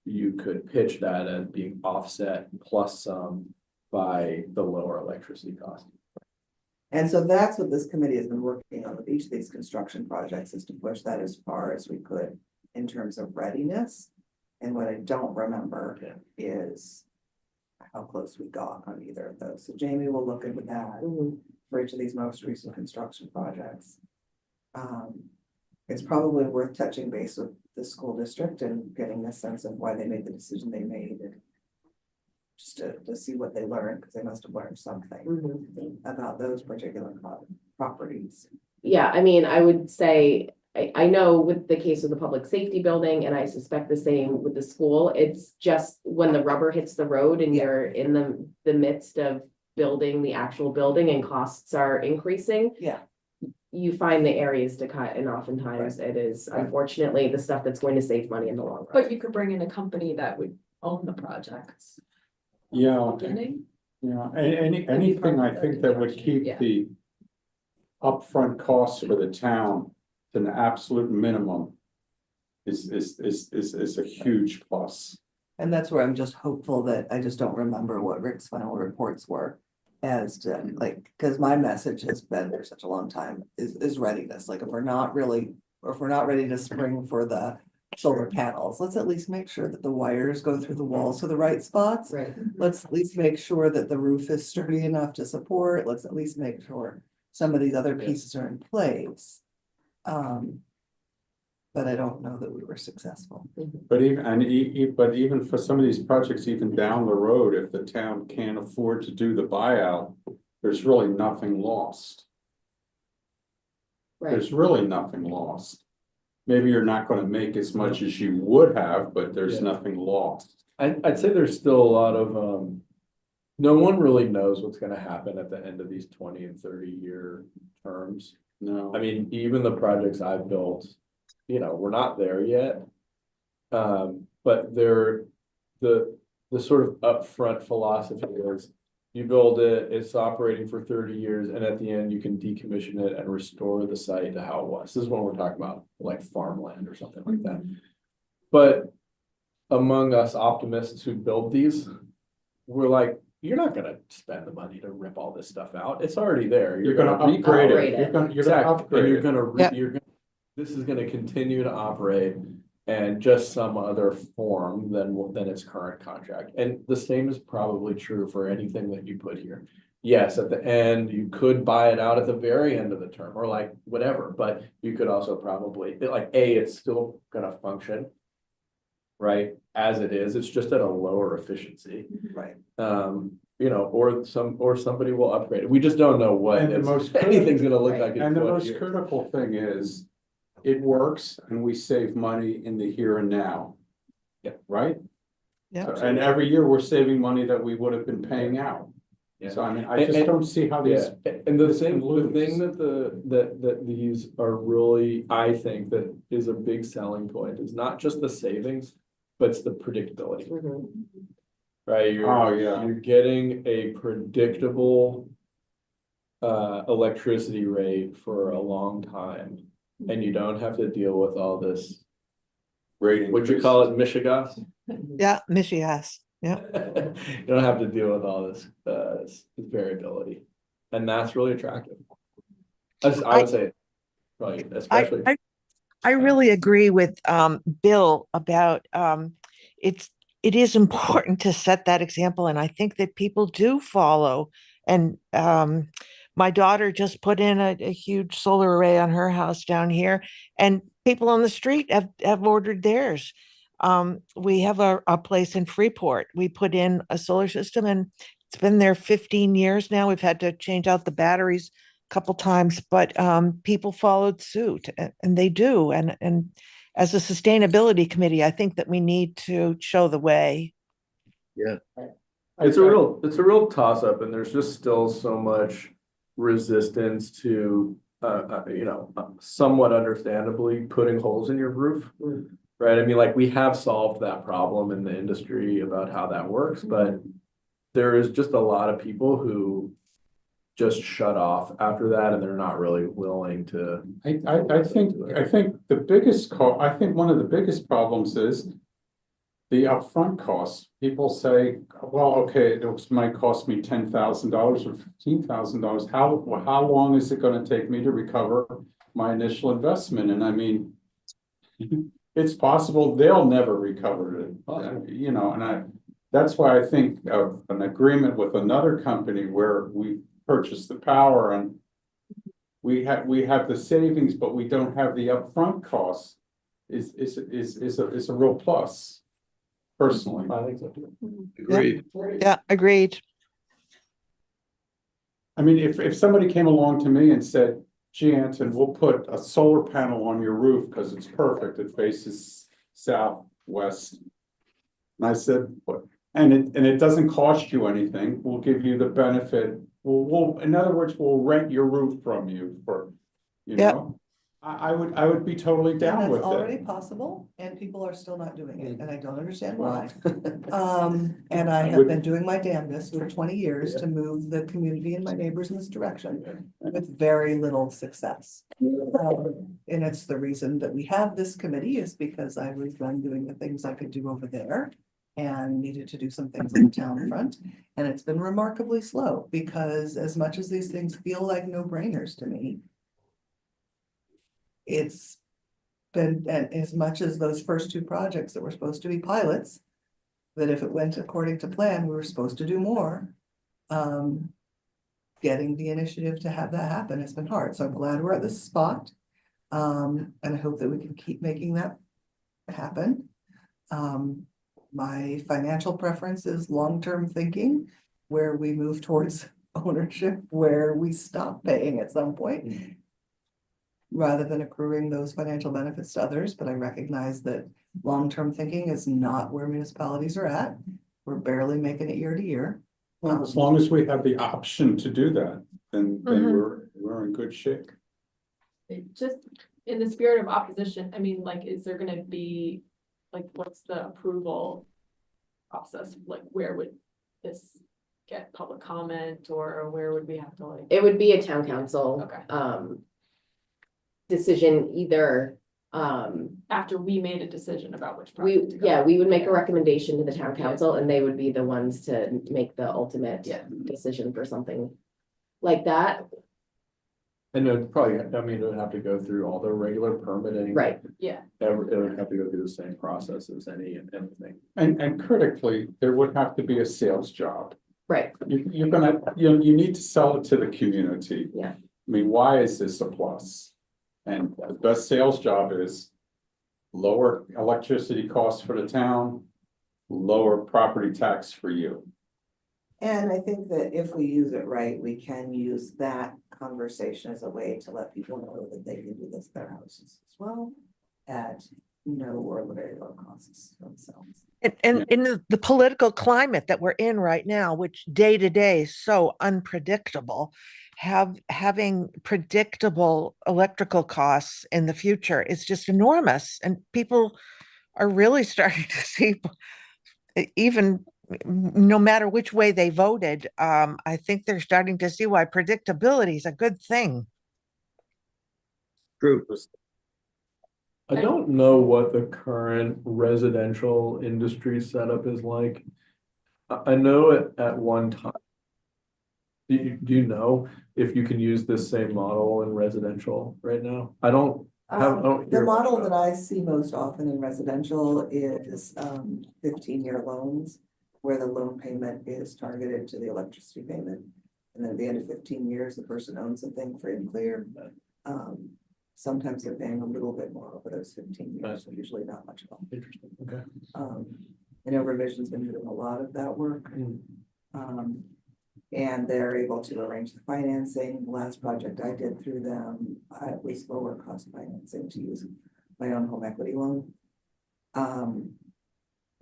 you could pitch that as being offset plus some by the lower electricity cost. and so that's what this committee has been working on with each of these construction projects, is to push that as far as we could in terms of readiness. And what I don't remember Yeah. is how close we got on either of those. So Jamie will look into that Mhm. for each of these most recent construction projects. It's probably worth touching base with the school district and getting a sense of why they made the decision they made. And just to see what they learned, because they must have learned something Mhm. about those particular properties. Yeah, I mean, I would say, I know with the case of the public safety building, and I suspect the same with the school, it's just when the rubber hits the road and Yeah. you're in the midst of building the actual building and costs are increasing. Yeah. You find the areas to cut, and oftentimes it is Right. unfortunately the stuff that's going to save money in the long run. But you could bring in a company that would own the projects. Yeah, Beginning, yeah, anything I think that would keep Yeah. the upfront costs for the town to an absolute minimum is a huge plus. And that's where I'm just hopeful that I just don't remember what Rick's final reports were. As to like, because my message has been for such a long time is readiness. Like if we're not really, or if we're not ready to spring for the solar panels, let's at least make sure that the wires go through the walls to the right spots. Right. Let's at least make sure that the roof is sturdy enough to support. Let's at least make sure some of these other pieces are in place. But I don't know that we were successful. But even for some of these projects, even down the road, if the town can't afford to do the buyout, there's really nothing lost. Right. There's really nothing lost. Maybe you're not gonna make as much as you would have, but there's Yeah. nothing lost. I'd say there's still a lot of, no one really knows what's gonna happen at the end of these 20 and 30-year terms. No. I mean, even the projects I've built, we're not there yet. But the sort of upfront philosophy is you build it, it's operating for 30 years, and at the end you can decommission it and restore the site to how it was. This is when we're talking about like farmland or something like that. But among us optimists who build these, we're like, you're not gonna spend the money to rip all this stuff out. It's already there. You're gonna upgrade upgrade it. it. You're gonna Exactly, upgrade and it. Yeah. This is gonna continue to operate and just some other form than its current contract. And the same is probably true for anything that you put here. Yes, at the end, you could buy it out at the very end of the term or like whatever, but you could also probably, it's still gonna function. Right, as it is, it's just at a lower efficiency. Right. Or somebody will upgrade it. We just don't know what And the most anything's gonna look Right. like in And the 20 most years. critical thing is, it works and we save money in the here and now. Yeah. Right? Yeah. And every year we're saving money that we would have been paying out. Yeah. So I mean, I just don't see how these, Yeah, and the this thing, can lose. that these are really, I think that is a big selling point is not just the savings, but it's the predictability, Mhm. right? Oh, yeah. You're getting a predictable electricity rate for a long time, and you don't have to deal with all this, rating. what you call it, Michigas? Yeah, Michigas. Yeah. You don't have to deal with all this variability, and that's really attractive. I would say, probably especially. I really agree with Bill about it is important to set that example, and I think that people do follow. And my daughter just put in a huge solar array on her house down here, and people on the street have ordered theirs. We have a place in Freeport. We put in a solar system, and it's been there 15 years now. We've had to change out the batteries couple times, but people followed suit, and they do. And as a sustainability committee, I think that we need to show the way. It's a real toss up, and there's just still so much resistance to, somewhat understandably putting holes in your roof. Right, I mean, like, we have solved that problem in the industry about how that works, but there is just a lot of people who just shut off after that, and they're not really willing to. I think one of the biggest problems is the upfront costs. People say, well, okay, it might cost me $10,000 or $15,000. How long is it gonna take me to recover my initial investment? And I mean, it's possible they'll never recover it, you know, that's why I think of an agreement with another company where we purchase the power and we have the savings, but we don't have the upfront costs is a real plus, personally. I think so too. Agreed. Yeah, agreed. I mean, if somebody came along to me and said, gee, Anton, we'll put a solar panel on your roof because it's perfect, it faces southwest. And I said, what? And it doesn't cost you anything, we'll give you the benefit, in other words, we'll rent your roof from you for, you Yep. know? I would be totally And down that's with already it. possible, and people are still not doing it, Mm. and I don't understand Well, why. And I have would- been doing my damnedest for 20 years to move the community and my neighbors in this direction with very little success. And it's the reason that we have this committee is because I was done doing the things I could do over there and needed to do some things on the town front. And it's been remarkably slow because as much as these things feel like no-brainers to me, it's been, and as much as those first two projects that were supposed to be pilots, that if it went according to plan, we were supposed to do more. Getting the initiative to have that happen has been hard, so I'm glad we're at this spot. And I hope that we can keep making that happen. My financial preference is long-term thinking, where we move towards ownership, where we stop paying at some point. Rather than accruing those financial benefits to others, but I recognize that long-term thinking is not where municipalities are at. We're barely making it year to year. Well, as long as we have the option to do that, then Mhm. we're in good shape. Just in the spirit of opposition, I mean, like, is there gonna be, like, what's the approval process? Like, where would this get public comment, or where would we have to like? It would be a town council. Okay. Decision either, After we made a decision about which we, project to go. yeah, we would make a recommendation to the town council and they would be the ones to make the ultimate Yeah. decision for something like that. And it would probably, I mean, it would have to go through all the regular permitting. Right. Yeah, It would have to go through the same process as anything. And critically, there would have to be a sales job. Right. You need to sell it to the community. Yeah. I mean, why is this a plus? And the best sales job is lower electricity costs for the town, lower property tax for you. And I think that if we use it right, we can use that conversation as a way to let people know that they can do this at their houses as well. At no or very low costs themselves. And in the political climate that we're in right now, which day to day is so unpredictable, having predictable electrical costs in the future is just enormous. And people are really starting to see, even no matter which way they voted, I think they're starting to see why predictability is a good thing. True. I don't know what the current residential industry setup is like. I know at one time. Do you know if you can use this same model in residential right now? I don't The hear much model about that I see most often in residential is 15-year loans. Where the loan payment is targeted to the electricity payment. And then at the end of 15 years, the person owns the thing free and clear. Sometimes they're paying a little bit more over those 15 years, so usually not much at all. Interesting, okay. I know Revision's been doing a lot of that work. And they're able to arrange the financing. The last project I did through them, it was lower cost financing to use my own home equity loan.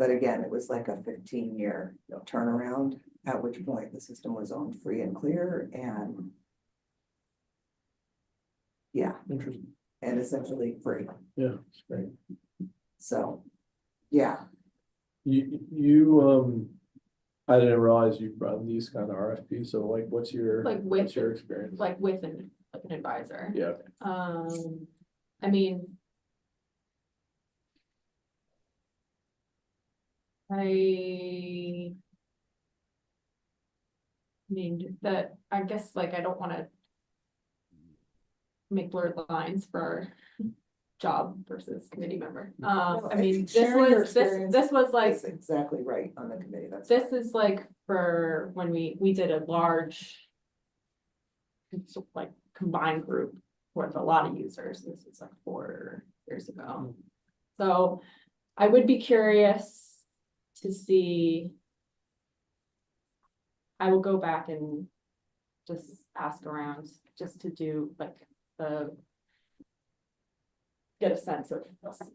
But again, it was like a 15-year turnaround, at which point the system was owned free and clear and yeah, Interesting. and essentially free. Yeah, it's great. So, yeah, You I didn't realize you run these kind of RFPs, so like what's your experience? like with an advisor. Yeah, I mean. I mean, that, I guess, like, I don't wanna make blurred lines for job versus committee member. No, I I mean, think this sharing your was, experience this was like, That's exactly right on the committee, that's. this fine. is like for when we did a large. Like combined group with a lot of users. This is like 4 years ago. So I would be curious to see. I will go back and just ask around, just to do like the. Get a sense of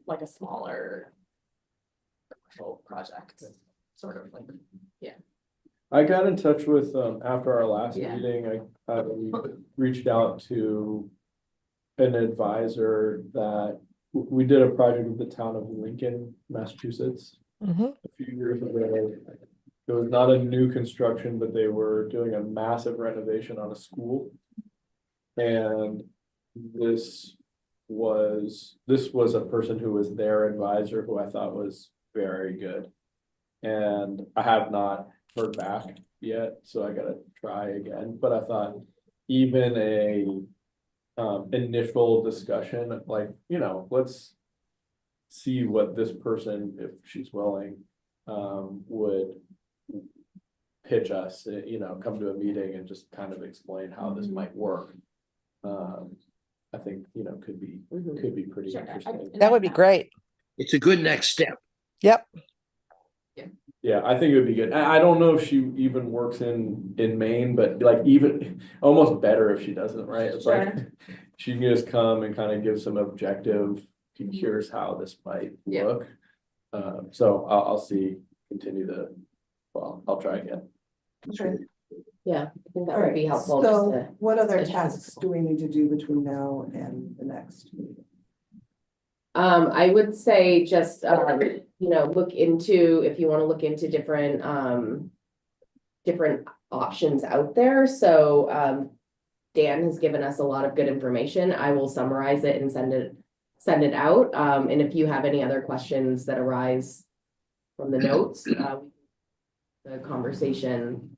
like a smaller. Commercial project, sort of like, I got in touch with, after our last Yeah. meeting, I reached out to an advisor that we did a project with the town of Lincoln, Massachusetts, Mhm. a few years ago. It was not a new construction, but they were doing a massive renovation on a school. And this was a person who was their advisor, who I thought was very good. And I have not heard back yet, so I gotta try again, but I thought even a initial discussion, like, you know, let's see what this person, if she's willing, would pitch us, you know, come to a meeting and just kind of explain how this might work. I think, you know, could be pretty Sure, interesting. That would be great. It's a good next step. Yep. Yeah, I think it would be good. I don't know if she even works in Maine, but like even almost better if she doesn't, right? It's like she can just come and kind of give some objective, here's how this might Yeah. look. So I'll see, I'll try again. Okay. Yeah, I think that All would be right, helpful. just so to- what other educate tasks people. do we need to do between now and the next meeting? I would say just, you know, look into, if you wanna look into different, different options out there, so, Dan has given us a lot of good information, I will summarize it and send it out, and if you have any other questions that arise from the notes, the conversation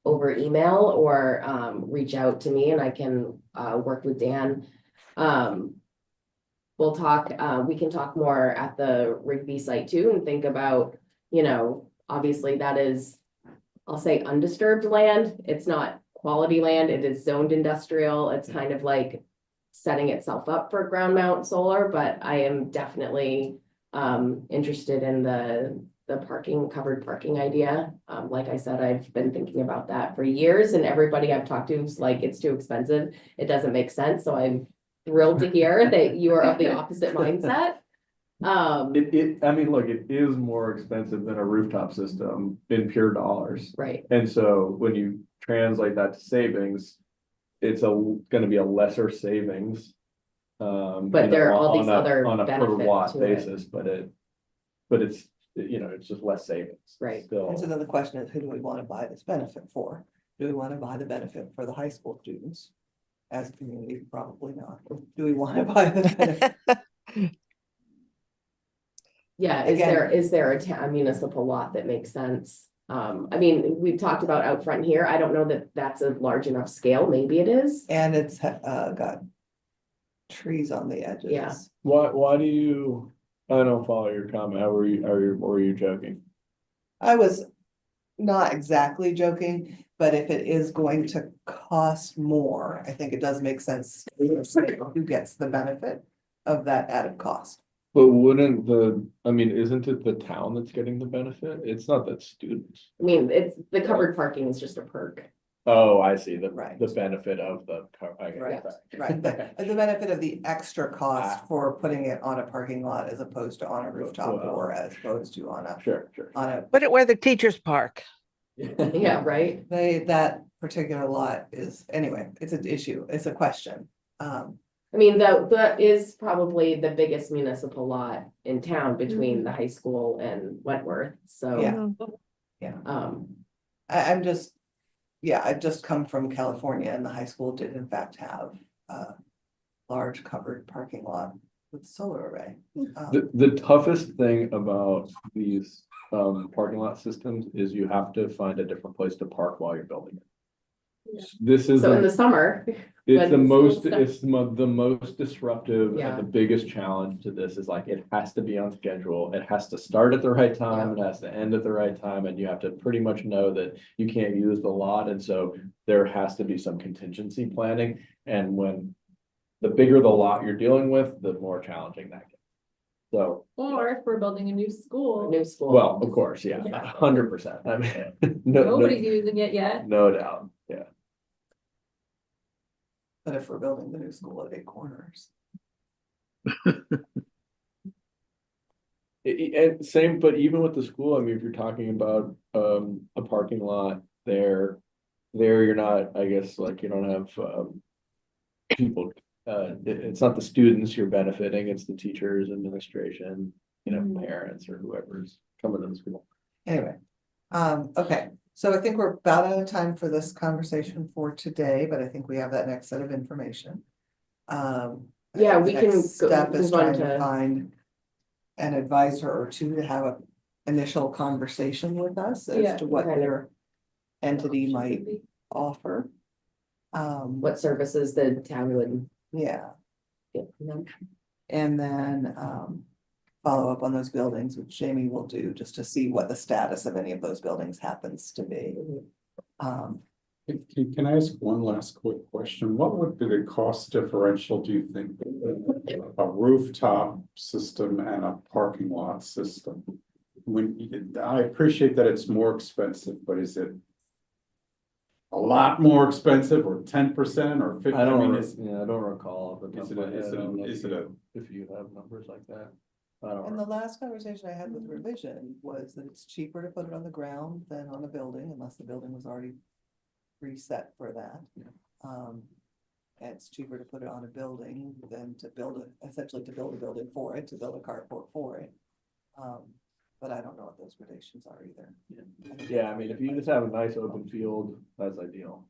over email or, reach out to me and I can, work with Dan. We'll talk, we can talk more at the Rigby site too and think about, you know, obviously that is, I'll say undisturbed land. It's not quality land. It is zoned industrial. It's kind of like setting itself up for ground mount solar, but I am definitely interested in the covered parking idea. Like I said, I've been thinking about that for years and everybody I've talked to is like, it's too expensive. It doesn't make sense. So I'm thrilled to hear that you are of the opposite mindset. I mean, look, it is more expensive than a rooftop system in pure dollars. Right, And so when you translate that to savings, it's gonna be a lesser savings. But you there know, are all these on a- other on a per benefits watt to it. basis, but it's, you know, it's just less savings. Right. Still. And so then the question is, who do we want to buy this benefit for? Do we want to buy the benefit for the high school students? As a community, probably not. Do we want to buy the benefit? yeah, is there a municipal lot that makes sense? I mean, we've talked about out front here, I don't know that that's a large enough scale, maybe it is. And it's got trees on the edges. Yeah. Why do you, I don't follow your comment, were you joking? I was not exactly joking, but if it is going to cost more, I think it does make sense. Who gets the benefit of that added cost? But wouldn't isn't it the town that's getting the benefit? It's not the students. I mean, it's, the covered parking is just a perk. Oh, I see, Right. the benefit of I get Right, that. right, the benefit of the extra cost for putting it on a parking lot as opposed to on a rooftop Well. or as opposed to on Sure. a, Put it where the teachers park. Yeah, right? that particular lot is, anyway, it's an issue, it's a question. I mean, that is probably the biggest municipal lot in town between the high school and Wentworth, so. Yeah. Mhm. I'm just, I've just come from California and the high school did in fact have a large covered parking lot with solar array. The toughest thing about these parking lot systems is you have to find a different place to park while you're building it. This is. So in the summer, It's the When most, school stuff- it's the most disruptive Yeah. and the biggest challenge to this is like, it has to be on schedule. It has to start at the right time, it has to end at the right time, and you have to pretty much know that you can't use the lot, and so there has to be some contingency planning. And when the bigger the lot you're dealing with, the more challenging that gets. So, Or if we're building a new school, New school. well, of course, yeah, Yeah. 100%. I mean, no, nobody's using it yet. no doubt, yeah. But if we're building the new school at Eight Corners. And same, but even with the school, I mean, if you're talking about a parking lot there you're not, I guess, like, you don't have people, it's not the students you're benefiting, it's the teachers, administration, you know, parents or whoever's coming to the school. Anyway, okay, so I think we're about out of time for this conversation for today, but I think we have that next set of information. I Yeah, think we the can next go- Step is move on trying to to- find an advisor or two to have a initial conversation with us Yeah, as to what okay. their entity might offer. What services the town would Yeah, get from them. and then, follow up on those buildings, which Jamie will do, just to see what the status of any of those buildings happens to be. Um, Can I ask one last quick question? What would be the cost differential, do you think? A rooftop system and a parking lot system? I appreciate that it's more expensive, but is it a lot more expensive, or 10% or 50? I don't, mean, I don't recall. off the top is it of my a- is head. it a- I don't know is if it you- If you have numbers like that. I don't And know. the last conversation I had with Revision was that it's cheaper to put it on the ground than on a building, unless the building was already reset for that. And it's cheaper to put it on a building than to build it, essentially to build a building for it, to build a carport for it. But I don't know what those gradations are either. Yeah, I mean, if you just have a nice open field, that's ideal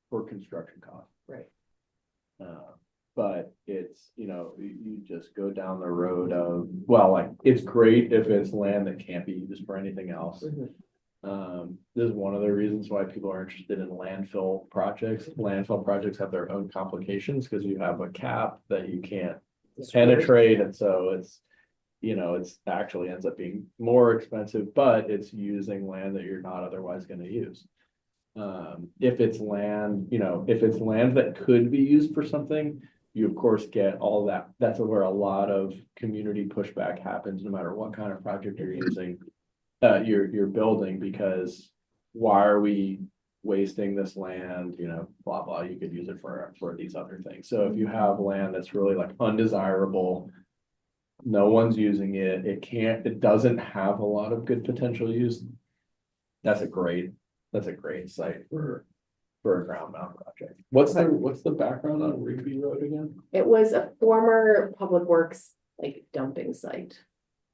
for construction costs. Right. But it's, you know, you just go down the road of, well, like, it's great if it's land that can't be used for anything else. This is one of the reasons why people are interested in landfill projects. Landfill projects have their own complications because you have a cap that you can't penetrate, and so it's, you know, it's actually ends up being more expensive, but it's using land that you're not otherwise gonna use. If it's land, you know, if it's land that could be used for something, you of course get all that. That's where a lot of community pushback happens, no matter what kind of project you're using. You're building, because why are we wasting this land, you know, blah, blah, you could use it for these other things. So if you have land that's really like undesirable, no one's using it, it doesn't have a lot of good potential use. That's a great site for a ground mount project. What's the background on Rigby Road again? It was a former public works like dumping site.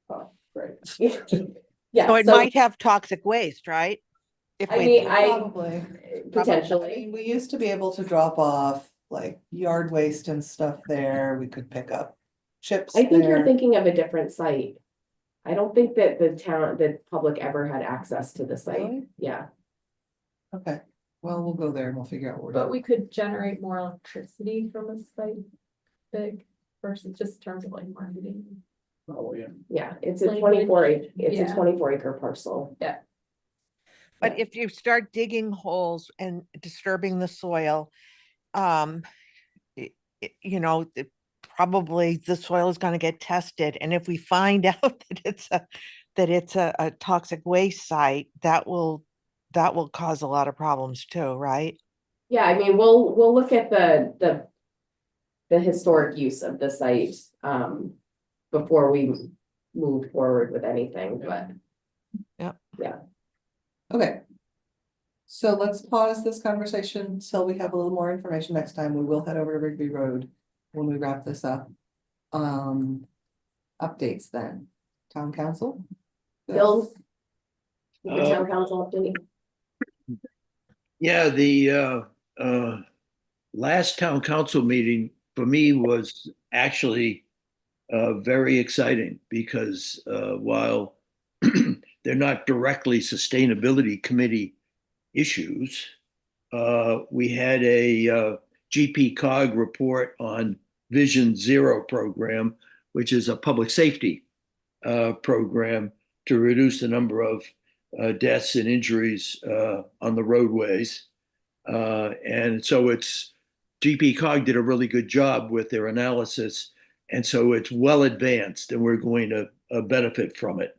Oh, great. Yeah, So it so might have toxic waste, right? If I we, mean, Probably. I potentially, mean, we used to be able to drop off like yard waste and stuff there. We could pick up chips I think you're there. thinking of a different site. I don't think that the public ever had access to the site. Really? Yeah, Okay, well, we'll go there and we'll figure out where. But we could generate more electricity from a site big versus just in terms of like marketing. Oh, yeah. yeah, it's a Like, 24 yeah. 24-acre parcel. but if you start digging holes and disturbing the soil, you know, probably the soil is gonna get tested, and if we find out that it's a toxic waste site, that will cause a lot of problems too, right? Yeah, I mean, we'll look at the historic use of the site, before we move forward with anything, but. Okay. So let's pause this conversation till we have a little more information next time. We will head over to Rigby Road when we wrap this up. Updates then. Town council? Bill? The town council update? Yeah, the last town council meeting for me was actually very exciting, because while they're not directly sustainability committee issues, we had a GP-COG report on Vision Zero program, which is a public safety program to reduce the number of deaths and injuries on the roadways. And so GP-COG did a really good job with their analysis. And so it's well advanced and we're going to benefit from it.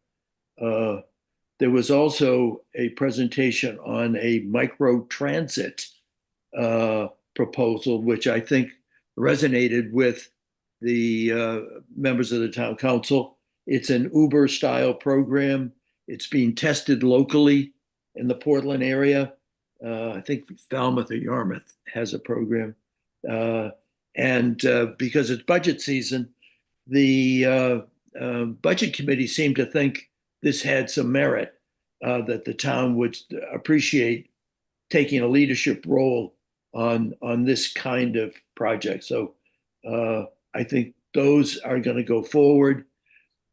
There was also a presentation on a micro transit proposal, which I think resonated with the members of the town council. It's an Uber style program. It's being tested locally in the Portland area. I think Falmouth or Yarmouth has a program. And because it's budget season, the budget committee seemed to think this had some merit, that the town would appreciate taking a leadership role on this kind of project. So I think those are going to go forward.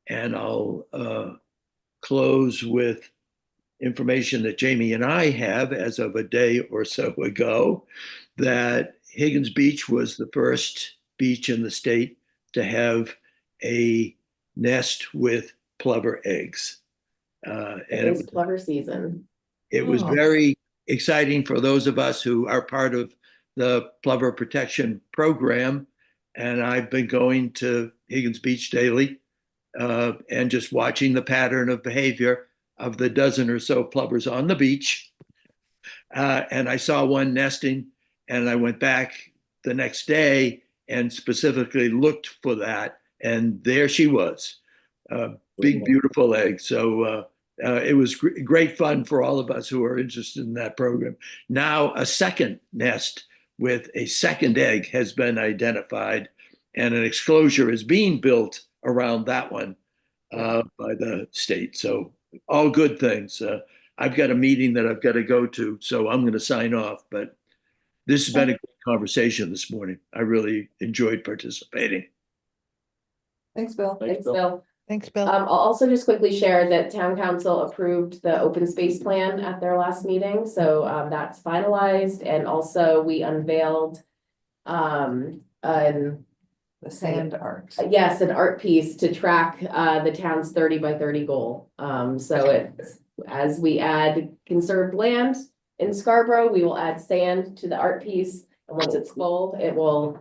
And I'll close with information that Jamie and I have as of a day or so ago, that Higgins Beach was the first beach in the state to have a nest with plover eggs. And It's plover season. it was Oh. very exciting for those of us who are part of the plover protection program. And I've been going to Higgins Beach daily and just watching the pattern of behavior of the dozen or so plovers on the beach. And I saw one nesting, and I went back the next day and specifically looked for that. And there she was, big, beautiful egg. So it was great fun for all of us who are interested in that program. Now a second nest with a second egg has been identified, and an exclosure is being built around that one by the state. So all good things. I've got a meeting that I've got to go to, so I'm going to sign off. But this has been a great conversation this morning. I really enjoyed participating. Thanks, Bill. Thanks, Bill. Thanks, Bill. I'll also just quickly share that town council approved the open space plan at their last meeting, so that's finalized, and also we unveiled The sand art. yes, an art piece to track the town's 30 by 30 goal. So as we add conserved land in Scarborough, we will add sand to the art piece, and once it's full, it will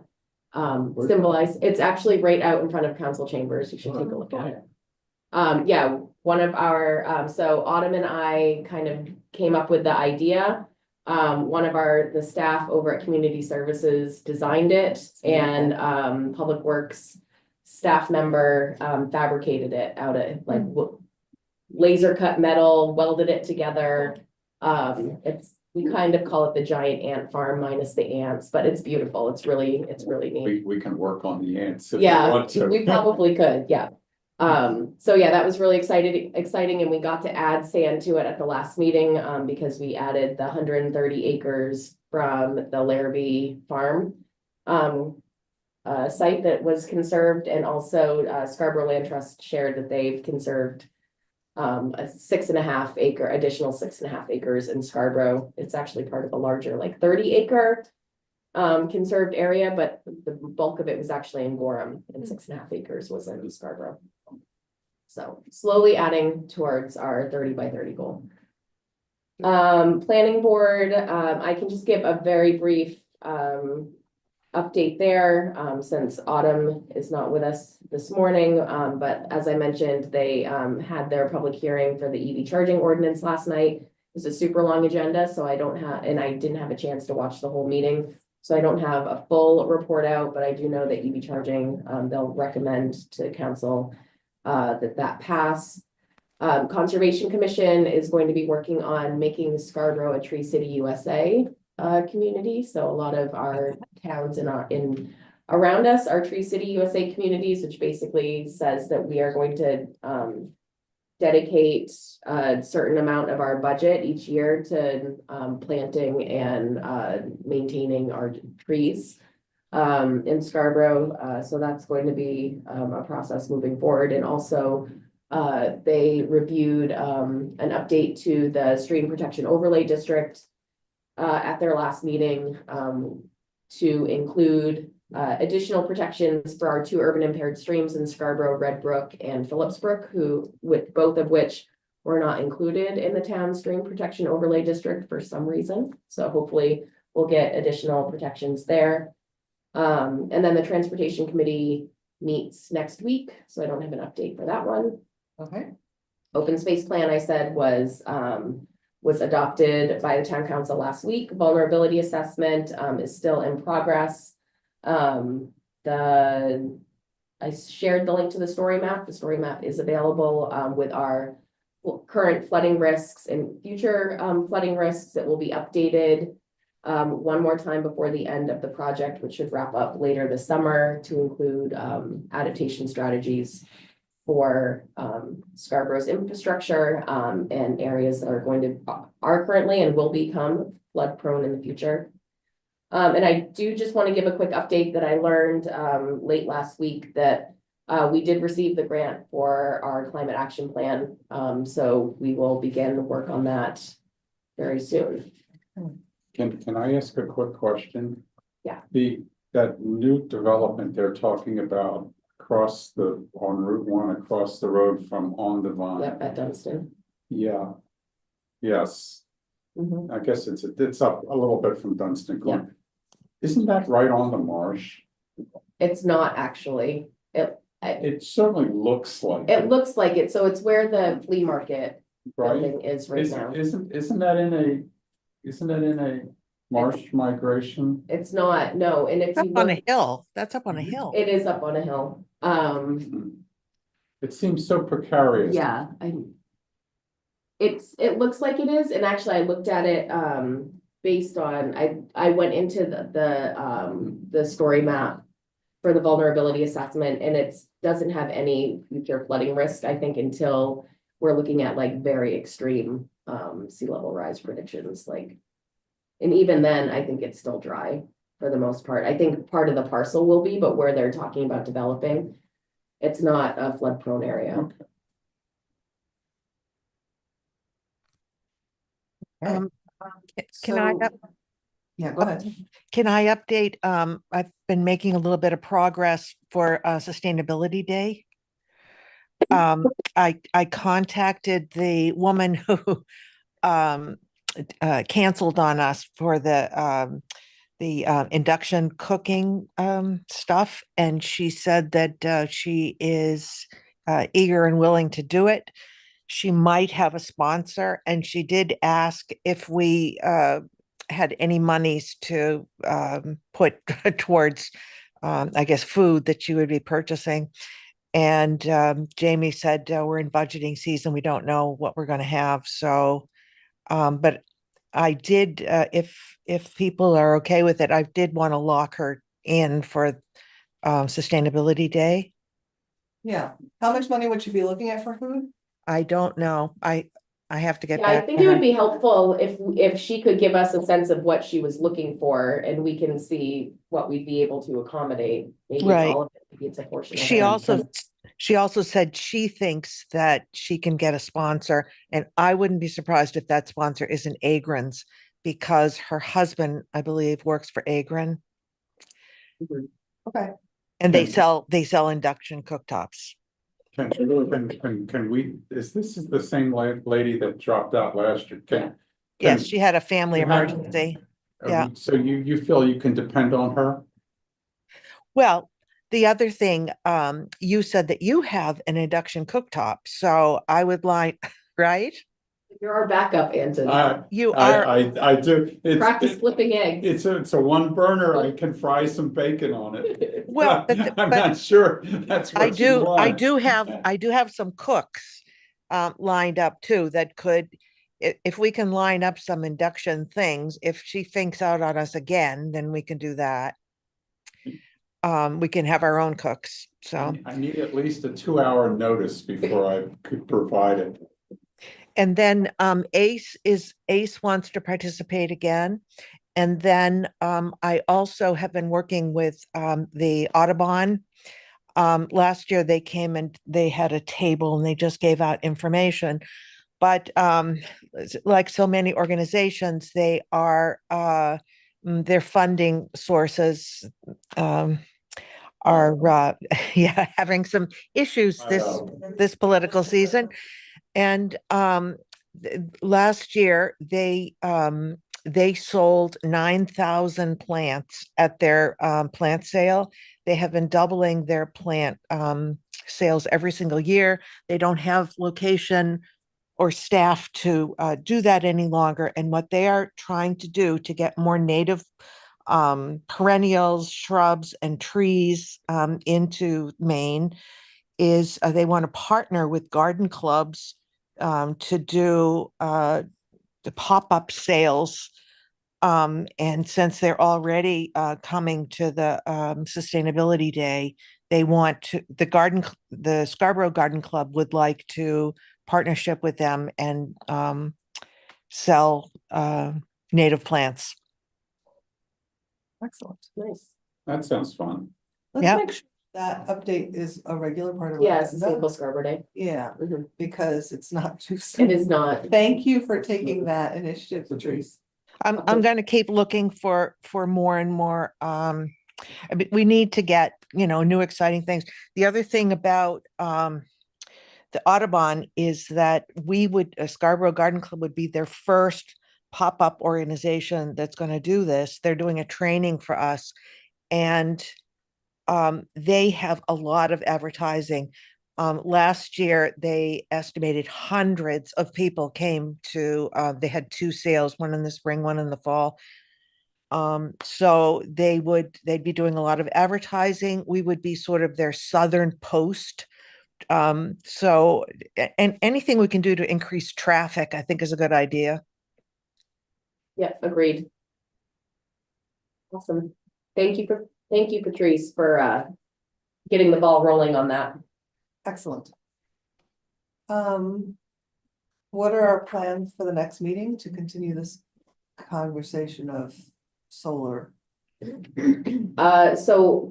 symbolize. It's actually right out in front of council chambers. You should take a look at it. Yeah, one of our so Autumn and I kind of came up with the idea. One of the staff over at Community Services designed it, and Public Works staff member fabricated it out of like laser cut metal, welded it together. We kind of call it the giant ant farm minus the ants, but it's beautiful. It's really neat. We can work on the ants if we Yeah, want to. we probably could, yeah. So yeah, that was really exciting, and we got to add sand to it at the last meeting, because we added the 130 acres from the Larrabee farm site that was conserved, and also Scarborough Land Trust shared that they've conserved a 6.5 acre, additional 6.5 acres in Scarborough. It's actually part of a larger, like 30 acre conserved area, but the bulk of it was actually in Gorham, and 6.5 acres was in Scarborough. So slowly adding towards our 30 by 30 goal. Planning board, I can just give a very brief update there, since Autumn is not with us this morning. But as I mentioned, they had their public hearing for the EV charging ordinance last night. It was a super long agenda, so I didn't have a chance to watch the whole meeting. So I don't have a full report out, but I do know that EV charging, they'll recommend to council that pass. Conservation Commission is going to be working on making Scarborough a Tree City USA community. So a lot of our towns around us are Tree City USA communities, which basically says that we are going to dedicate a certain amount of our budget each year to planting and maintaining our trees in Scarborough. So that's going to be a process moving forward. And also they reviewed an update to the Stream Protection Overlay District at their last meeting. to include additional protections for our two urban impaired streams in Scarborough, Red Brook and Phillips Brook, both of which were not included in the town stream protection overlay district for some reason. So hopefully we'll get additional protections there. And then the transportation committee meets next week, so I don't have an update for that one. Okay, Open space plan, I said, was adopted by the town council last week. Vulnerability assessment is still in progress. I shared the link to the story map. The story map is available with our current flooding risks and future flooding risks. That will be updated one more time before the end of the project, which should wrap up later this summer, to include adaptation strategies for Scarborough's infrastructure and areas that are currently and will become flood prone in the future. And I do just want to give a quick update that I learned late last week that we did receive the grant for our climate action plan. So we will begin work on that very soon. Can I ask a quick question? Yeah. That new development they're talking about on Route 1 across the road from On the Vine. Yep, at Dunstan. Yeah. Yes, Mhm. I guess it's up a little bit from Dunstan Yeah. Corner. Isn't that right on the marsh? It's not actually. It certainly looks like. It looks like it. So it's where the flea market Right? building is right now. Isn't that in a marsh migration? It's not, no, and if It's up you on a look, hill. That's up on a hill. it is up on a hill. It seems so precarious. Yeah, it looks like it is, and actually I looked at it based on, I went into the story map for the vulnerability assessment, and it doesn't have any future flooding risk, I think, until we're looking at like very extreme sea level rise predictions, like, and even then, I think it's still dry for the most part. I think part of the parcel will be, but where they're talking about developing, it's not a flood prone area. Um, Can I, Yeah, go ahead. can I update? I've been making a little bit of progress for Sustainability Day. I contacted the woman who canceled on us for the induction cooking stuff, and she said that she is eager and willing to do it. She might have a sponsor, and she did ask if we had any monies to put towards, I guess, food that she would be purchasing. And Jamie said, we're in budgeting season. We don't know what we're going to have. So, but I did, if people are okay with it, I did want to lock her in for Sustainability Day. Yeah, how much money would you be looking at for food? I don't know. I have to get Yeah, I back think to it her. would be helpful if she could give us a sense of what she was looking for, and we can see what we'd be able to accommodate. Maybe it's Right. all of it, maybe it's a portion of She it. also said she thinks that she can get a sponsor, and I wouldn't be surprised if that sponsor isn't Agrins, because her husband, I believe, works for Agrin, Okay, and they Yeah. sell induction cooktops. Can we, is this the same lady that dropped out last year? Yes, she had a family you have- emergency. Yeah. So you feel you can depend on her? Well, the other thing, you said that you have an induction cooktop, so I would like, right? You're our backup, Anton. You are, I do. Practice flipping eggs. It's a one burner. I can fry some bacon on it. well, but I'm not sure that's I what you want. I do have some cooks lined up too that could, if we can line up some induction things, if she thinks out on us again, then we can do that. We can have our own cooks, so. I need at least a 2-hour notice before I could provide it. And then Ace wants to participate again. And then I also have been working with the Audubon. Last year they came and they had a table and they just gave out information. But like so many organizations, they are their funding sources are, yeah, having some issues I this know. this political season. And last year they sold 9,000 plants at their plant sale. They have been doubling their plant sales every single year. They don't have location or staff to do that any longer. And what they are trying to do to get more native perennials, shrubs, and trees into Maine is they want to partner with garden clubs to do the pop-up sales. And since they're already coming to the Sustainability Day, they want to, the Scarborough Garden Club would like to partnership with them and sell native plants. Excellent. Nice. That sounds fun. Let's Yep. make sure that update is a regular part of. our Yeah, it's agenda. St. Paul Scarborough Day. Yeah, Mhm. because it's not too It soon. is not. Thank you for taking that initiative, Patrice. I'm going to keep looking for more and more. I mean, we need to get, new exciting things. The other thing about the Audubon is that Scarborough Garden Club would be their first pop-up organization that's going to do this. They're doing a training for us, and they have a lot of advertising. Last year, they estimated hundreds of people came to, they had 2 sales, one in the spring, one in the fall. So they'd be doing a lot of advertising. We would be sort of their southern post. So, and anything we can do to increase traffic, I think is a good idea. Yeah, agreed. Awesome. Thank you, Patrice, for getting the ball rolling on that. Excellent. What are our plans for the next meeting to continue this conversation of solar? So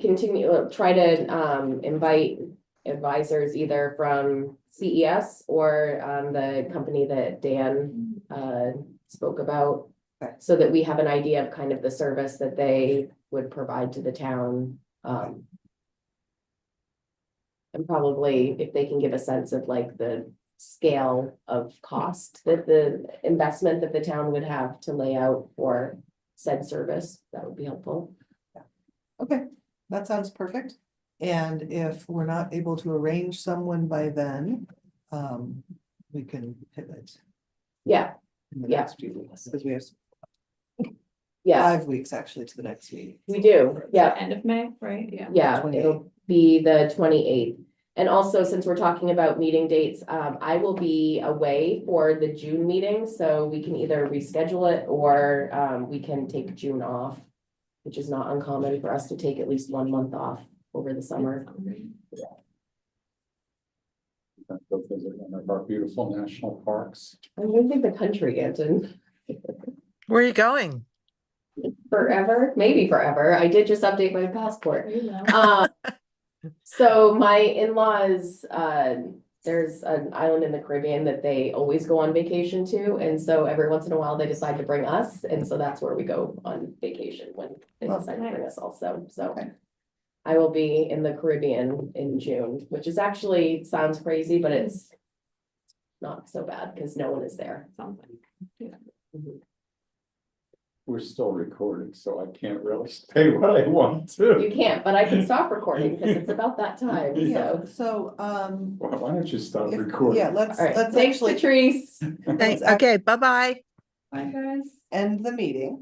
try to invite advisors either from CES or the company that Dan spoke about. Okay. So that we have an idea of kind of the service that they would provide to the town. And probably if they can give a sense of like the scale of cost that the investment that the town would have to lay out for said service, that would be helpful. Okay, that sounds perfect. And if we're not able to arrange someone by then, we can pivot Yeah, in the Yeah. next few weeks, because we have yeah, 5 weeks actually to the next meeting. we do, yeah. End of May, right? Yeah. Yeah, 28th. it'll be the 28th. And also, since we're talking about meeting dates, I will be away for the June meeting, so we can either reschedule it or we can take June off, which is not uncommon for us to take at least 1 month off over the summer. Go visit one of our beautiful national parks. I'm leaving the country, Anton. Where are you going? Forever, maybe forever. I did just update my passport. There you go. So my in-laws, there's an island in the Caribbean that they always go on vacation to, and so every once in a while they decide to bring us, and so that's where we go on vacation when they Oh, decide to bring us also, so. Okay. I will be in the Caribbean in June, which is actually, sounds crazy, but it's not so bad, because no one is there. Sounds like. Mhm. We're still recording, so I can't really say what I want to. You can't, but I can stop recording, because it's about that time, Yeah, so. so, Why don't you stop yeah, recording? let's All right, let's thanks, actually Patrice. let's act- Okay, bye-bye. Bye, guys. end the meeting.